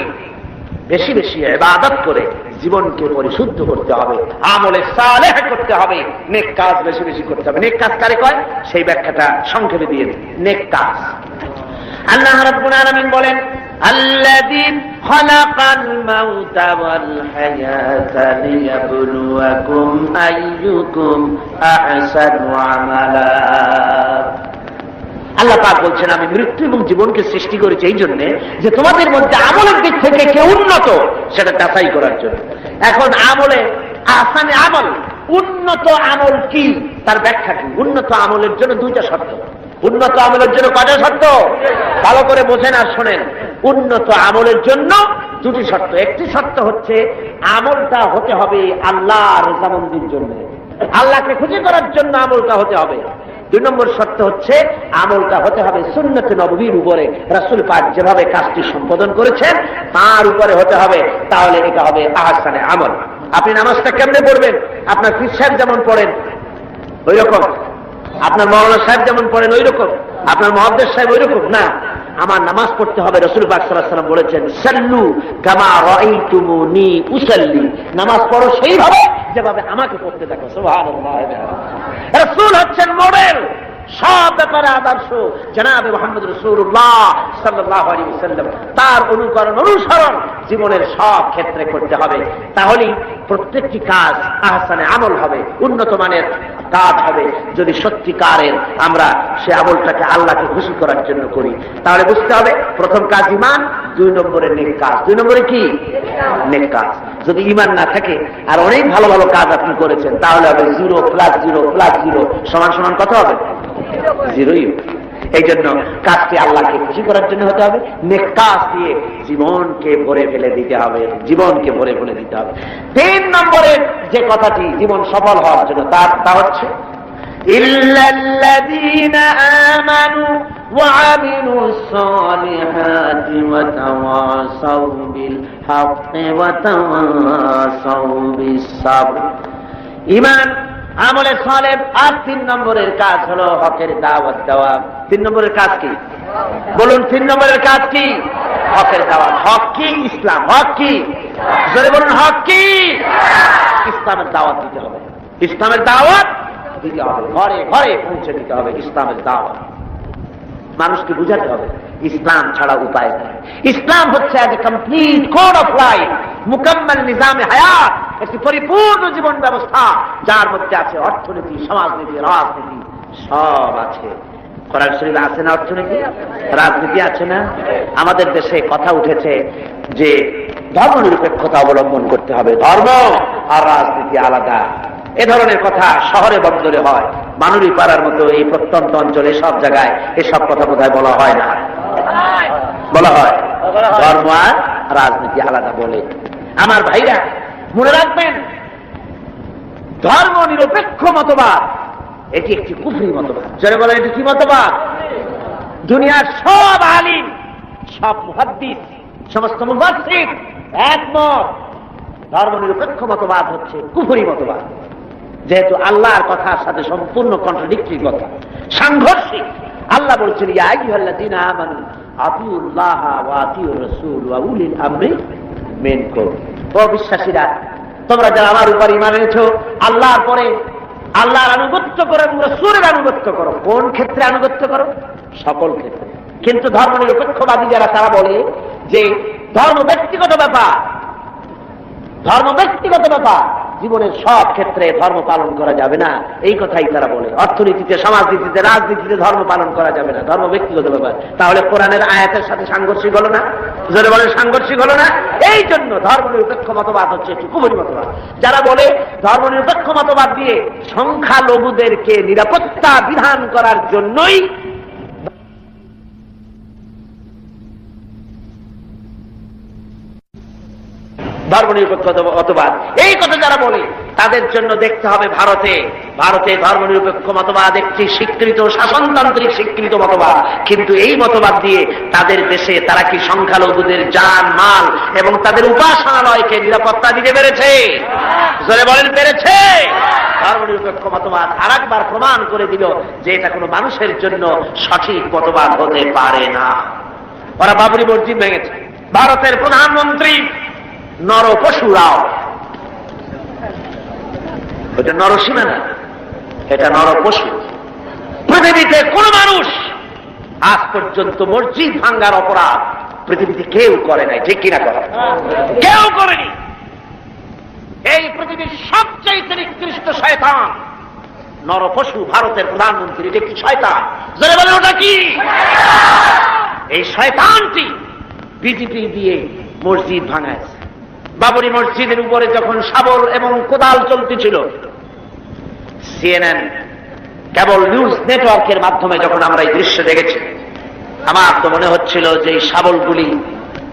বেশি বেশি ইবাদত করে জীবনকে পরিশুদ্ধ করতে হবে, আমলে সালেহ করতে হবে, নেক কাজ বেশি বেশি করতে হবে। নেক কাজ কারে কয় সেই ব্যাখ্যাটা সংক্ষেপে দিয়ে দিন। নেক কাজ, আল্লাহ রাব্বুল আলামিন বলেন, আল্লাযী খালাকাল মাউতা ওয়াল হায়াতা লিয়াবলুয়াকুম আইয়ুকুম আহসানু আমালা। আল্লাহ পাক বলছেন, আমি মৃত্যু এবং জীবনকে সৃষ্টি করেছি এই জন্য যে তোমাদের মধ্যে আমলের দিক থেকে কে উন্নত সেটা যাচাই করার জন্য। এখন আমলে আহসানে আমল, উন্নত আমল কি তার ব্যাখ্যা কি? উন্নত আমলের জন্য দুইটা শর্ত। উন্নত আমলের জন্য কয়টা শর্ত? ভালো করে বোঝেন আর শোনেন। উন্নত আমলের জন্য দুটি শর্ত। একটি শর্ত হচ্ছে আমলটা হতে হবে আল্লাহ রেজামন্দির জন্য, আল্লাহকে খুশি করার জন্য আমলটা হতে হবে। 2 নম্বর শর্ত হচ্ছে আমলটা হতে হবে সুন্নতে নববীর উপরে, রাসূল পাক যেভাবে কাজটি সম্পাদন করেছেন তার উপরে হতে হবে, তাহলে এটা হবে আহসানে আমল। আপনি নামাজটা কেমনে পড়বেন? আপনার পীর সাহেব যেমন পড়েন ওই রকম, আপনার মাওলানা সাহেব যেমন পড়েন ওই রকম, আপনার মুহাদ্দিস সাহেব ওই রকম না। আমার নামাজ পড়তে হবে, রাসূল পাক সাল্লাল্লাহু আলাইহি ওয়াসাল্লাম বলেছেন, সাল্লু কামা রাআইতুমুনি উসাল্লি, নামাজ পড়ো সেইভাবে যেভাবে আমাকে পড়তে দেখো। সুবহানাল্লাহ। রাসূল হচ্ছেন মডেল, সব ব্যাপারে আদর্শ। জনাবে মুহাম্মদ রাসূলুল্লাহ সাল্লাল্লাহু আলাইহি ওয়াসাল্লাম, তার অনুকরণ অনুসরণ জীবনের সব ক্ষেত্রে করতে হবে। তাহলেই প্রত্যেকটি কাজ আহসানে আমল হবে, উন্নত মানের কাজ হবে। যদি সত্যিকারের আমরা সে আমলটাকে আল্লাহকে খুশি করার জন্য করি, তাহলে বুঝতে হবে প্রথম কাজ ঈমান, 2 নম্বরে নেক কাজ। 2 নম্বরে কি? নেক কাজ। যদি ঈমান না থাকে আর অনেক ভালো ভালো কাজ আপনি করেছেন, তাহলে হবে 0 + 0 + 0 সমান কত হবে? 0ই। এই জন্য কাজটি আল্লাহকে খুশি করার জন্য হতে হবে, নেক কাজ দিয়ে জীবনকে ভরে ফেলে দিতে হবে, জীবনকে ভরে ফেলে দিতে হবে। 3 নম্বরের যে কথাটি জীবন সফল হওয়ার জন্য তা হচ্ছে ইল্লাল্লাযীনা আমানু ওয়া আমিলুস সালিহাতি ওয়া তাওয়াসাউ বিল হাক্কি ওয়া তাওয়াসাউ বিস সাবর। ঈমান, আমলে সালেহ, আর 3 নম্বরের কাজ হলো হকের দাওয়াত দেওয়া। 3 নম্বরের কাজ কি? বলুন, 3 নম্বরের কাজ কি? হকের দাওয়াত। হক কি? ইসলাম। হক কি? জোরে বলুন, হক কি? ইসলামের দাওয়াত দিতে হবে। ইসলামের দাওয়াত দিতে হবে, ঘরে ঘরে পৌঁছে দিতে হবে ইসলামের দাওয়াত। মানুষকে বুঝাতে হবে ইসলাম ছাড়া উপায় নেই। ইসলাম হচ্ছে এক কমপ্লিট কোড অফ লাইফ, মুকাম্মাল নিজামে হায়াত, একটি পরিপূর্ণ জীবন ব্যবস্থা যার মধ্যে আছে অর্থনীতি, সমাজনীতি, রাজনীতি, সব আছে। কোরআন শরীফে আছে না অর্থনীতি, রাজনীতি আছে না? আমাদের দেশে কথা উঠেছে যে ধর্ম নিরপেক্ষতা অবলম্বন করতে হবে, ধর্ম আর রাজনীতি আলাদা। এ ধরনের কথা শহরে বন্দরে হয়, মানুরি পাড়ার মতো এই প্রত্যন্ত অঞ্চলে সব জায়গায় এসব কথা বোধহয় বলা হয় না। বলা হয় ধর্ম আর রাজনীতি আলাদা বলে। আমার ভাইরা মনে রাখবেন, ধর্ম নিরপেক্ষ মতবাদ এটি একটি কুফরি মতবাদ। যারা বলেন এটি কি মতবাদ? দুনিয়ার সব আলিম, সব মুহাদ্দিস, সমস্ত মুফাসসির একমত, ধর্ম নিরপেক্ষ মতবাদ হচ্ছে কুফরি মতবাদ। যেহেতু আল্লাহর কথার সাথে সম্পূর্ণ কন্ট্রাডিক্টরি কথা, সাংঘর্ষিক। আল্লাহ বলছেন, ইয়া আইয়ুহাল্লাযীনা আমানু আতিউল্লাহ ওয়া আতিউর রাসূল ওয়া উলিল আমরি মিনকুম। ও বিশ্বাসীরা, তোমরা যারা আমার উপর ঈমান এনেছো, আল্লাহর পরে আল্লাহর আনুগত্য করো এবং রাসূলের আনুগত্য করো। কোন ক্ষেত্রে আনুগত্য করো? সকল ক্ষেত্রে। কিন্তু ধর্ম নিরপেক্ষবাদী যারা, তারা বলে যে ধর্ম ব্যক্তিগত ব্যাপার, ধর্ম ব্যক্তিগত ব্যাপার, জীবনের সব ক্ষেত্রে ধর্ম পালন করা যাবে না, এই কথাই তারা বলে। অর্থনীতিতে, সমাজনীতিতে, রাজনীতিতে ধর্ম পালন করা যাবে না, ধর্ম ব্যক্তিগত ব্যাপার। তাহলে কোরআনের আয়াতের সাথে সাংঘর্ষিক হলো না? জোরে বলেন, সাংঘর্ষিক হলো না? এই জন্য ধর্ম নিরপেক্ষ মতবাদ হচ্ছে একটি কুফরি মতবাদ। যারা বলে ধর্ম নিরপেক্ষ মতবাদ দিয়ে সংখ্যালঘুদেরকে নিরাপত্তা বিধান করার জন্যই ধর্মনিরপেক্ষতাবাদ। এই কথা যারা বলে তাদের জন্য দেখতে হবে ভারতে ধর্মনিরপেক্ষ মতবাদ একটি স্বীকৃত শাসনতান্ত্রিক স্বীকৃত মতবাদ, কিন্তু এই মতবাদ দিয়ে তাদের দেশে তারা কি সংখ্যালঘুদের জান মাল এবং তাদের উপাসনালয়কে নিরাপত্তা দিতে পেরেছে? জোরে বলেন, পেরেছে? ধর্মনিরপেক্ষ মতবাদ আরেকবার প্রমাণ করে দিল যে এটা কোনো মানুষের জন্য সঠিক মতবাদ হতে পারে না। ওরা বাবরি মসজিদ ভেঙেছে। ভারতের প্রধানমন্ত্রী নরপশু রাও, এটা নরসীমা না, এটা নরপশু। পৃথিবীতে কোন মানুষ আজ পর্যন্ত মসজিদ ভাঙ্গার অপরাধ পৃথিবীতে কেউ করে নাই, ঠিক কিনা কথা? কেউ করেনি। এই পৃথিবীর সবচেয়ে নিকৃষ্ট শয়তান নরপশু ভারতের প্রধানমন্ত্রী। এটা কি শয়তান? যারা বলেন ওটা কি? এই শয়তানটি বিজেপি দিয়ে মসজিদ ভাঙাইছে। বাবরি মসজিদের উপরে যখন শাবল এবং কোদাল চলতেছিল, সিএনএন কেবল নিউজ নেটওয়ার্কের মাধ্যমে যখন আমরা এই দৃশ্য দেখেছি, আমার তো মনে হচ্ছিল যে এই শাবলগুলি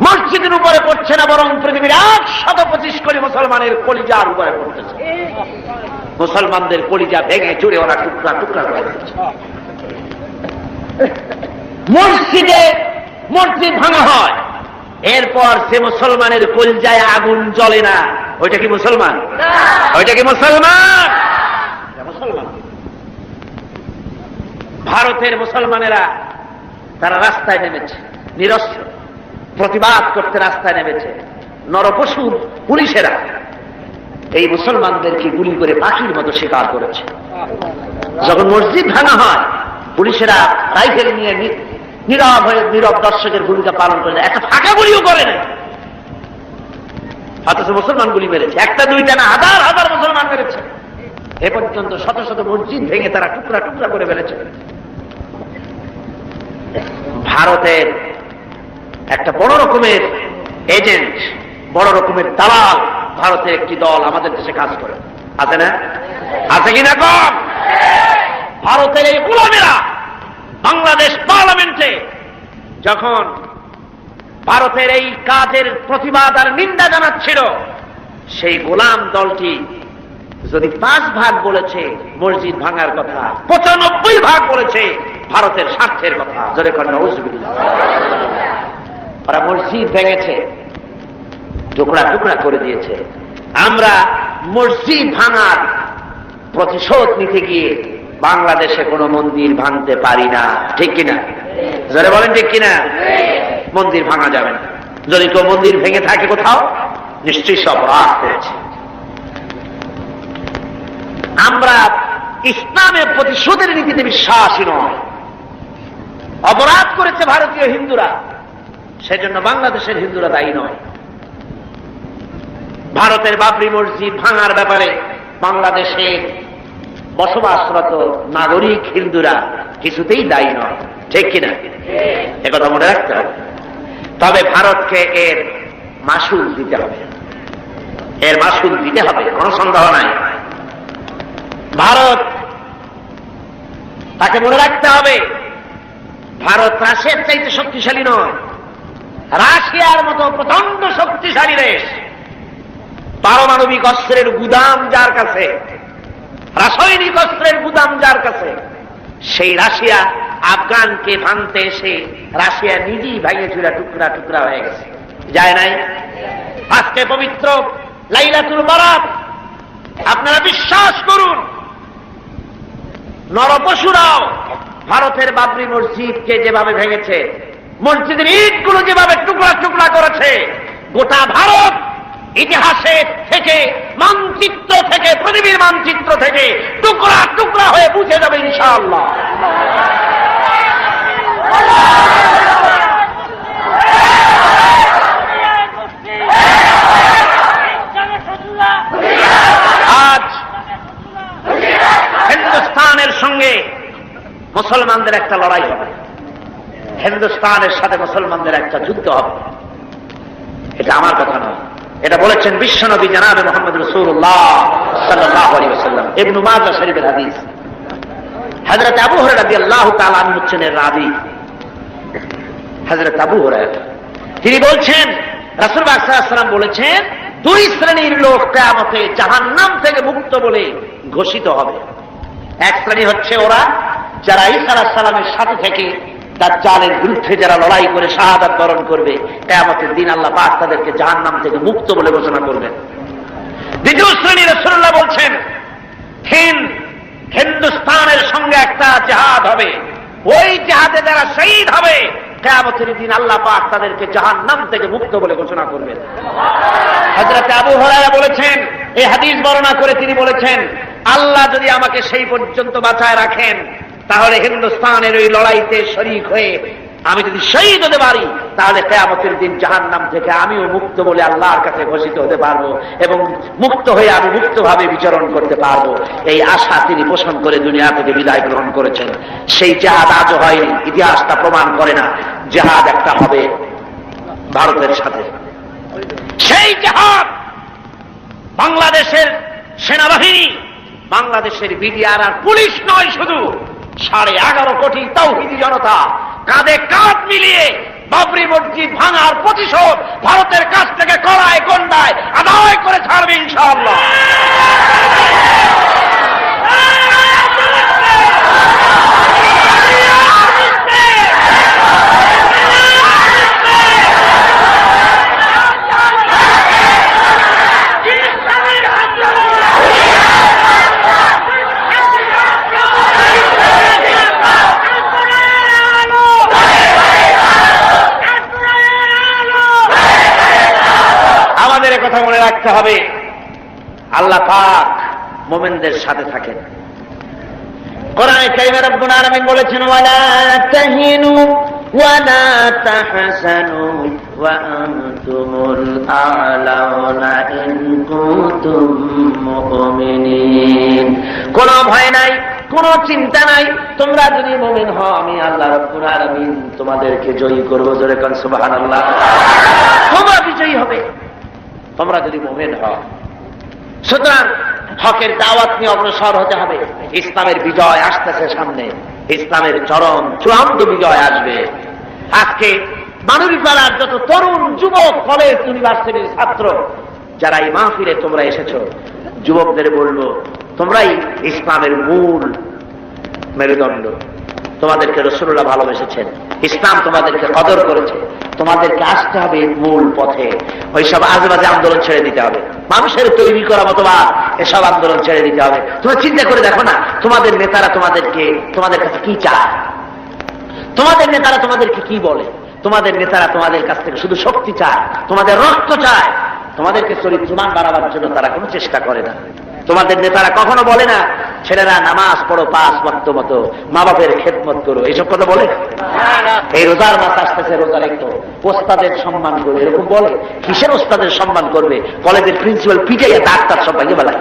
মসজিদের উপরে পড়ছে না, বরং পৃথিবীর 125 কোটি মুসলমানের কলিজার উপরে পড়তেছে। মুসলমানদের কলিজা ভেঙে চুরে ওরা টুকরা টুকরা করে দিচ্ছে। মসজিদ ভাঙা হয়, এরপর সে মুসলমানের কলিজায় আগুন জ্বলে না। ওইটা কি মুসলমান? ওইটা কি মুসলমান? মুসলমান। ভারতের মুসলমানেরা তারা রাস্তায় নেমেছে, নিরস্ত্র প্রতিবাদ করতে রাস্তায় নেমেছে। নরপশু পুলিশেরা এই মুসলমানদেরকে গুলি করে পাখির মতো শিকার করেছে। যখন মসজিদ ভাঙা হয়, পুলিশেরা রাইফেল নিয়ে নীরব হয়ে নীরব দর্শকের ভূমিকা পালন করে, একটা ফাঁকা গুলিও করে না। অথচ মুসলমান গুলি মেরেছে, একটা দুইটা না, হাজার হাজার মুসলমান মেরেছে। এ পর্যন্ত শত শত মসজিদ ভেঙে তারা টুকরা টুকরা করে ফেলেছে। ভারতের একটা বড় রকমের এজেন্ট, বড় রকমের দালাল ভারতের একটি দল আমাদের দেশে কাজ করে, আছে না? আছে কিনা কম? ভারতের এই গোলামেরা বাংলাদেশ পার্লামেন্টে যখন ভারতের এই কাজের প্রতিবাদ আর নিন্দা জানাচ্ছিল, সেই গোলাম দলটি যদি 5 ভাগ বলেছে মসজিদ ভাঙার কথা, 95 ভাগ বলেছে ভারতের স্বার্থের কথা। জোরে কর নাউযুবিল্লাহ। ওরা মসজিদ ভেঙেছে, টুকরা টুকরা করে দিয়েছে। আমরা মসজিদ ভাঙার প্রতিশোধ নিতে গিয়ে বাংলাদেশে কোন মন্দির ভাঙতে পারি না, ঠিক কিনা? যারা বলেন ঠিক কিনা? মন্দির ভাঙা যাবে না। যদি কেউ মন্দির ভেঙে থাকে কোথাও, নিশ্চয়ই সব অপরাধ করেছে। আমরা ইসলামের প্রতিশোধের নীতিতে বিশ্বাসী নয়। অপরাধ করেছে ভারতীয় হিন্দুরা, সেজন্য বাংলাদেশের হিন্দুরা দায়ী নয়। ভারতের বাবরি মসজিদ ভাঙার ব্যাপারে বাংলাদেশের বসবাসরত নাগরিক হিন্দুরা কিছুতেই দায়ী নয়, ঠিক কিনা? একথা মনে রাখতে হবে। তবে ভারতকে এর মাসুল দিতে হবে, এর মাসুল দিতে হবে, কোনো সন্দেহ নাই। ভারত, তাকে মনে রাখতে হবে, ভারত রাশিয়ার চাইতে শক্তিশালী নয়। রাশিয়ার মতো প্রচন্ড শক্তিশালী দেশ, পারমাণবিক অস্ত্রের গুদাম যার কাছে, রাসায়নিক অস্ত্রের গুদাম যার কাছে, সেই রাশিয়া আফগানকে ভাঙতে এসে রাশিয়া নিজেই ভাঙে চুরা টুকরা টুকরা হয়ে গেছে, যায় নাই? আজকে পবিত্র লাইলাতুল বারাত, আপনারা বিশ্বাস করুন, নরপশুরাও ভারতের বাবরি মসজিদকে যেভাবে ভেঙেছে, মসজিদের ইটগুলো যেভাবে টুকরা টুকরা করেছে, গোটা ভারত ইতিহাসে থেকে, মানচিত্র থেকে, পৃথিবীর মানচিত্র থেকে টুকরা টুকরা হয়ে বুঝে যাবে ইনশাআল্লাহ। আজ হিন্দুস্তানের সঙ্গে মুসলমানদের একটা লড়াই হবে, হিন্দুস্তানের সাথে মুসলমানদের একটা যুদ্ধ হবে। এটা আমার কথা নয়, এটা বলেছেন বিশ্বনবী জনাবে মুহাম্মদ রাসূলুল্লাহ সাল্লাল্লাহু আলাইহি ওয়াসাল্লাম। ইবনে মাজাহ শরীফের হাদিস। হযরত আবু হুরায়রা রাদিয়াল্লাহু তাআলা আনহু হচ্ছেন এর রাবী। হযরত আবু হুরায়রা তিনি বলছেন, রাসূল পাক সাল্লাল্লাহু আলাইহি ওয়াসাল্লাম বলেছেন, দুই শ্রেণীর লোক কিয়ামতে জাহান্নাম থেকে মুক্ত বলে ঘোষিত হবে। এক শ্রেণী হচ্ছে ওরা যারা ঈসা আলাইহিস সালামের সাথে থেকে দাজ্জালের বিরুদ্ধে যারা লড়াই করে শাহাদাত বরণ করবে, কিয়ামতের দিন আল্লাহ পাক তাদেরকে জাহান্নাম থেকে মুক্ত বলে ঘোষণা করবেন। দ্বিতীয় শ্রেণী রাসূলুল্লাহ বলছেন হিন্দুস্তানের সঙ্গে একটা জিহাদ হবে, ওই জিহাদে যারা শহীদ হবে কিয়ামতের দিন আল্লাহ পাক তাদেরকে জাহান্নাম থেকে মুক্ত বলে ঘোষণা করবেন। হযরত আবু হুরায়রা বলেছেন, এই হাদিস বর্ণনা করে তিনি বলেছেন, আল্লাহ যদি আমাকে সেই পর্যন্ত বাঁচায় রাখেন তাহলে হিন্দুস্তানের ওই লড়াইতে শরীক হয়ে আমি যদি শহীদ হতে পারি তাহলে কিয়ামতের দিন জাহান্নাম থেকে আমিও মুক্ত বলে আল্লাহর কাছে ঘোষিত হতে পারবো এবং মুক্ত হয়ে আমি মুক্তভাবে বিচরণ করতে পারবো। এই আশা তিনি পোষণ করে দুনিয়া থেকে বিদায় গ্রহণ করেছেন। সেই জিহাদ আজও হয়নি, ইতিহাসটা প্রমাণ করে না। জিহাদ একটা হবে ভারতের সাথে। সেই জিহাদ বাংলাদেশের সেনাবাহিনী, বাংলাদেশের বিডিআর আর পুলিশ নয়, শুধু 11.5 কোটি তাওহীদি জনতা কাঁধে কাঁধ মিলিয়ে বাবরি মসজিদ ভাঙার প্রতিশোধ ভারতের কাছ থেকে কড়ায় গন্ডায় আদায় করে ছাড়বে ইনশাআল্লাহ। কথা মনে রাখতে হবে, আল্লাহ পাক মুমিনদের সাথে থাকেন। কোরআনে কারিমে রব্বুল আলামিন বলেছেন, ওয়ালা তাহিনু ওয়ালা তাহসানু ওয়া আনতুমুল আ'লাউনা ইন কুনতুম মুমিনিন। কোন ভয় নাই, কোন চিন্তা নাই, তোমরা যদি মুমিন হও আমি আল্লাহ রব্বুল আলামিন তোমাদেরকে জয়ী করব। জোরে কোন সুবহানাল্লাহ। তোমরা বিজয়ী হবে তোমরা যদি মুমিন হও। সুতরাং হকের দাওয়াত নিয়ে অগ্রসর হতে হবে। ইসলামের বিজয় আসতেছে সামনে, ইসলামের চরম চূড়ান্ত বিজয় আসবে। আজকে মানবীপাড়ার যত তরুণ যুবক, কলেজ ইউনিভার্সিটির ছাত্র যারা এই মাহফিলে তোমরা এসেছো, যুবকদের বলবো তোমরাই ইসলামের মূল মেরুদণ্ড। তোমাদেরকে রাসূলুল্লাহ ভালোবেসেছেন, ইসলাম তোমাদেরকে কদর করেছে, তোমাদেরকে আসতে হবে মূল পথে। ওইসব আজেবাজে আন্দোলন ছেড়ে দিতে হবে, মানুষের তৈরি করা মতবাদ এসব আন্দোলন ছেড়ে দিতে হবে। তোমরা চিন্তা করে দেখো না, তোমাদের নেতারা তোমাদের কাছে কি চায়, তোমাদের নেতারা তোমাদেরকে কি বলে। তোমাদের নেতারা তোমাদের কাছ থেকে শুধু শক্তি চায়, তোমাদের রক্ত চায়, তোমাদেরকে চরিত্রবান বানাবার জন্য তারা কোনো চেষ্টা করে না। তোমাদের নেতারা কখনো বলে না ছেলেরা নামাজ পড়ো 5 ওয়াক্ত মতো, মা বাপের খেদমত করো, এইসব কথা বলে? এই রোজার মাস আসতেছে, রোজা রেখো, ওস্তাদের সম্মান করবে, এরকম বলে? কিসের ওস্তাদের সম্মান করবে? কলেজের প্রিন্সিপাল পিটাইয়া ডাক্তার সব ভাইয়ে বেলায়।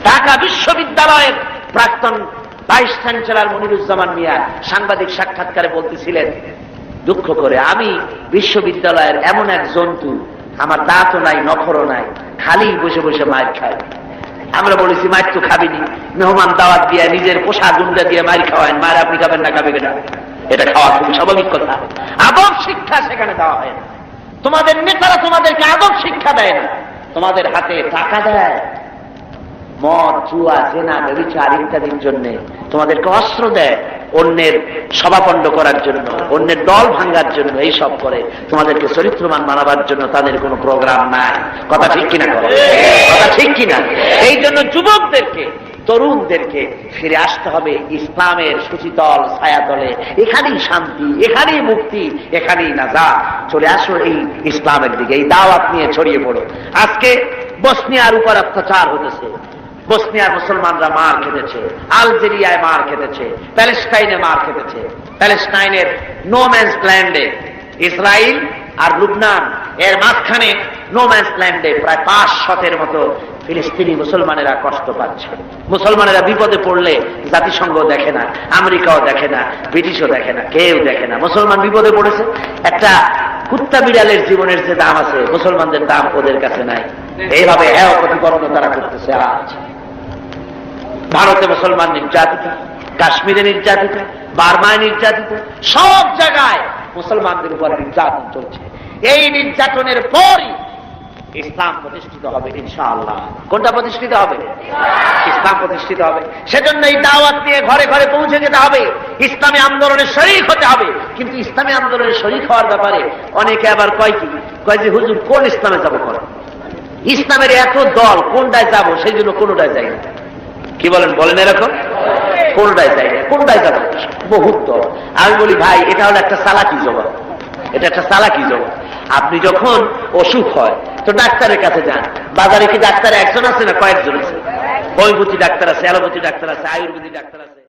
ঢাকা বিশ্ববিদ্যালয়ের প্রাক্তন ভাইস চ্যান্সেলর মনিরুজ্জামান মিয়া সাংবাদিক সাক্ষাৎকারে বলতেছিলেন দুঃখ করে, আমি বিশ্ববিদ্যালয়ের এমন এক জন্তু, আমার দাঁতও নাই, নখরও নাই, খালি বসে বসে মায়ের খায়। আমরা বলেছি মায়ের তো খাবিনি, মেহমান দাওয়াত দিয়ে নিজের পোষা গুন্ডা দিয়ে মায়ের খাওয়ায়, মায়ের আপনি খাবেন না, খাবে কিনা? এটা খাওয়া খুব স্বাভাবিক কথা। আদব শিক্ষা সেখানে দেওয়া হয় না। তোমাদের নেতারা তোমাদেরকে আদব শিক্ষা দেয় না, তোমাদের হাতে টাকা দেয় মদ, জুয়া, জেনা, ব্যভিচার ইত্যাদির জন্য, তোমাদেরকে অস্ত্র দেয় অন্যের সভাপণ্ড করার জন্য, অন্যের দল ভাঙ্গার জন্য, এইসব করে। তোমাদেরকে চরিত্রবান বানাবার জন্য তাদের কোনো প্রোগ্রাম নাই। কথা ঠিক কিনা? কথা ঠিক কিনা? এই জন্য যুবকদেরকে, তরুণদেরকে ফিরে আসতে হবে ইসলামের সুশীতল ছায়াতলে। এখানেই শান্তি, এখানেই মুক্তি, এখানেই নাজাত। চলে আসো এই ইসলামের দিকে, এই দাওয়াত নিয়ে ছড়িয়ে পড়ো। আজকে বসনিয়ার উপর অত্যাচার হতেছে, বসনিয়ার মুসলমানরা মার খেতেছে, আলজেরিয়ায় মার খেতেছে, প্যালেস্টাইনে মার খেতেছে। প্যালেস্টাইনের নো ম্যানস ল্যান্ডে, ইসরায়েল আর লুবনান এর মাঝখানে নো ম্যানস ল্যান্ডে প্রায় 500-এর মতো ফিলিস্তিনি মুসলমানেরা কষ্ট পাচ্ছে। মুসলমানেরা বিপদে পড়লে জাতিসংঘ দেখে না, আমেরিকাও দেখে না, ব্রিটিশও দেখে না, কেউ দেখে না। মুসলমান বিপদে পড়েছে, একটা কুত্তা বিড়ালের জীবনের যে দাম আছে মুসলমানদের দাম ওদের কাছে নাই। এইভাবে হ্যাঁ প্রতিপন্ন তারা করতেছে। আজ ভারতে মুসলমান নির্যাতিত, কাশ্মীরে নির্যাতিত, বার্মায় নির্যাতিত, সব জায়গায় মুসলমানদের উপর নির্যাতন চলছে। এই নির্যাতনের পরই ইসলাম প্রতিষ্ঠিত হবে ইনশাআল্লাহ। কোনটা প্রতিষ্ঠিত হবে? ইসলাম প্রতিষ্ঠিত হবে। সেজন্য এই দাওয়াত নিয়ে ঘরে ঘরে পৌঁছে যেতে হবে, ইসলামী আন্দোলনের শরীক হতে হবে। কিন্তু ইসলামী আন্দোলনের শরীক হওয়ার ব্যাপারে অনেকে আবার কয় যে হুজুর কোন ইসলামে যাবো? ইসলামের এত দল, কোনটায় যাবো? সেই জন্য কোনটায় যাই না। কি বলেন? বলেন এরকম কোনটায় যাই না, কোনটায় যাবো? বহুত দল। আমি বলি ভাই, এটা হলো একটা চালাকি জবাব, এটা একটা চালাকি জবাব। আপনি যখন অসুখ হয় তো ডাক্তারের কাছে যান। বাজারে কি ডাক্তার একজন আছে না কয়েকজন আছে? হোমিওপ্যাথি ডাক্তার আছে, অ্যালোপ্যাথি ডাক্তার আছে, আয়ুর্বেদিক ডাক্তার আছে।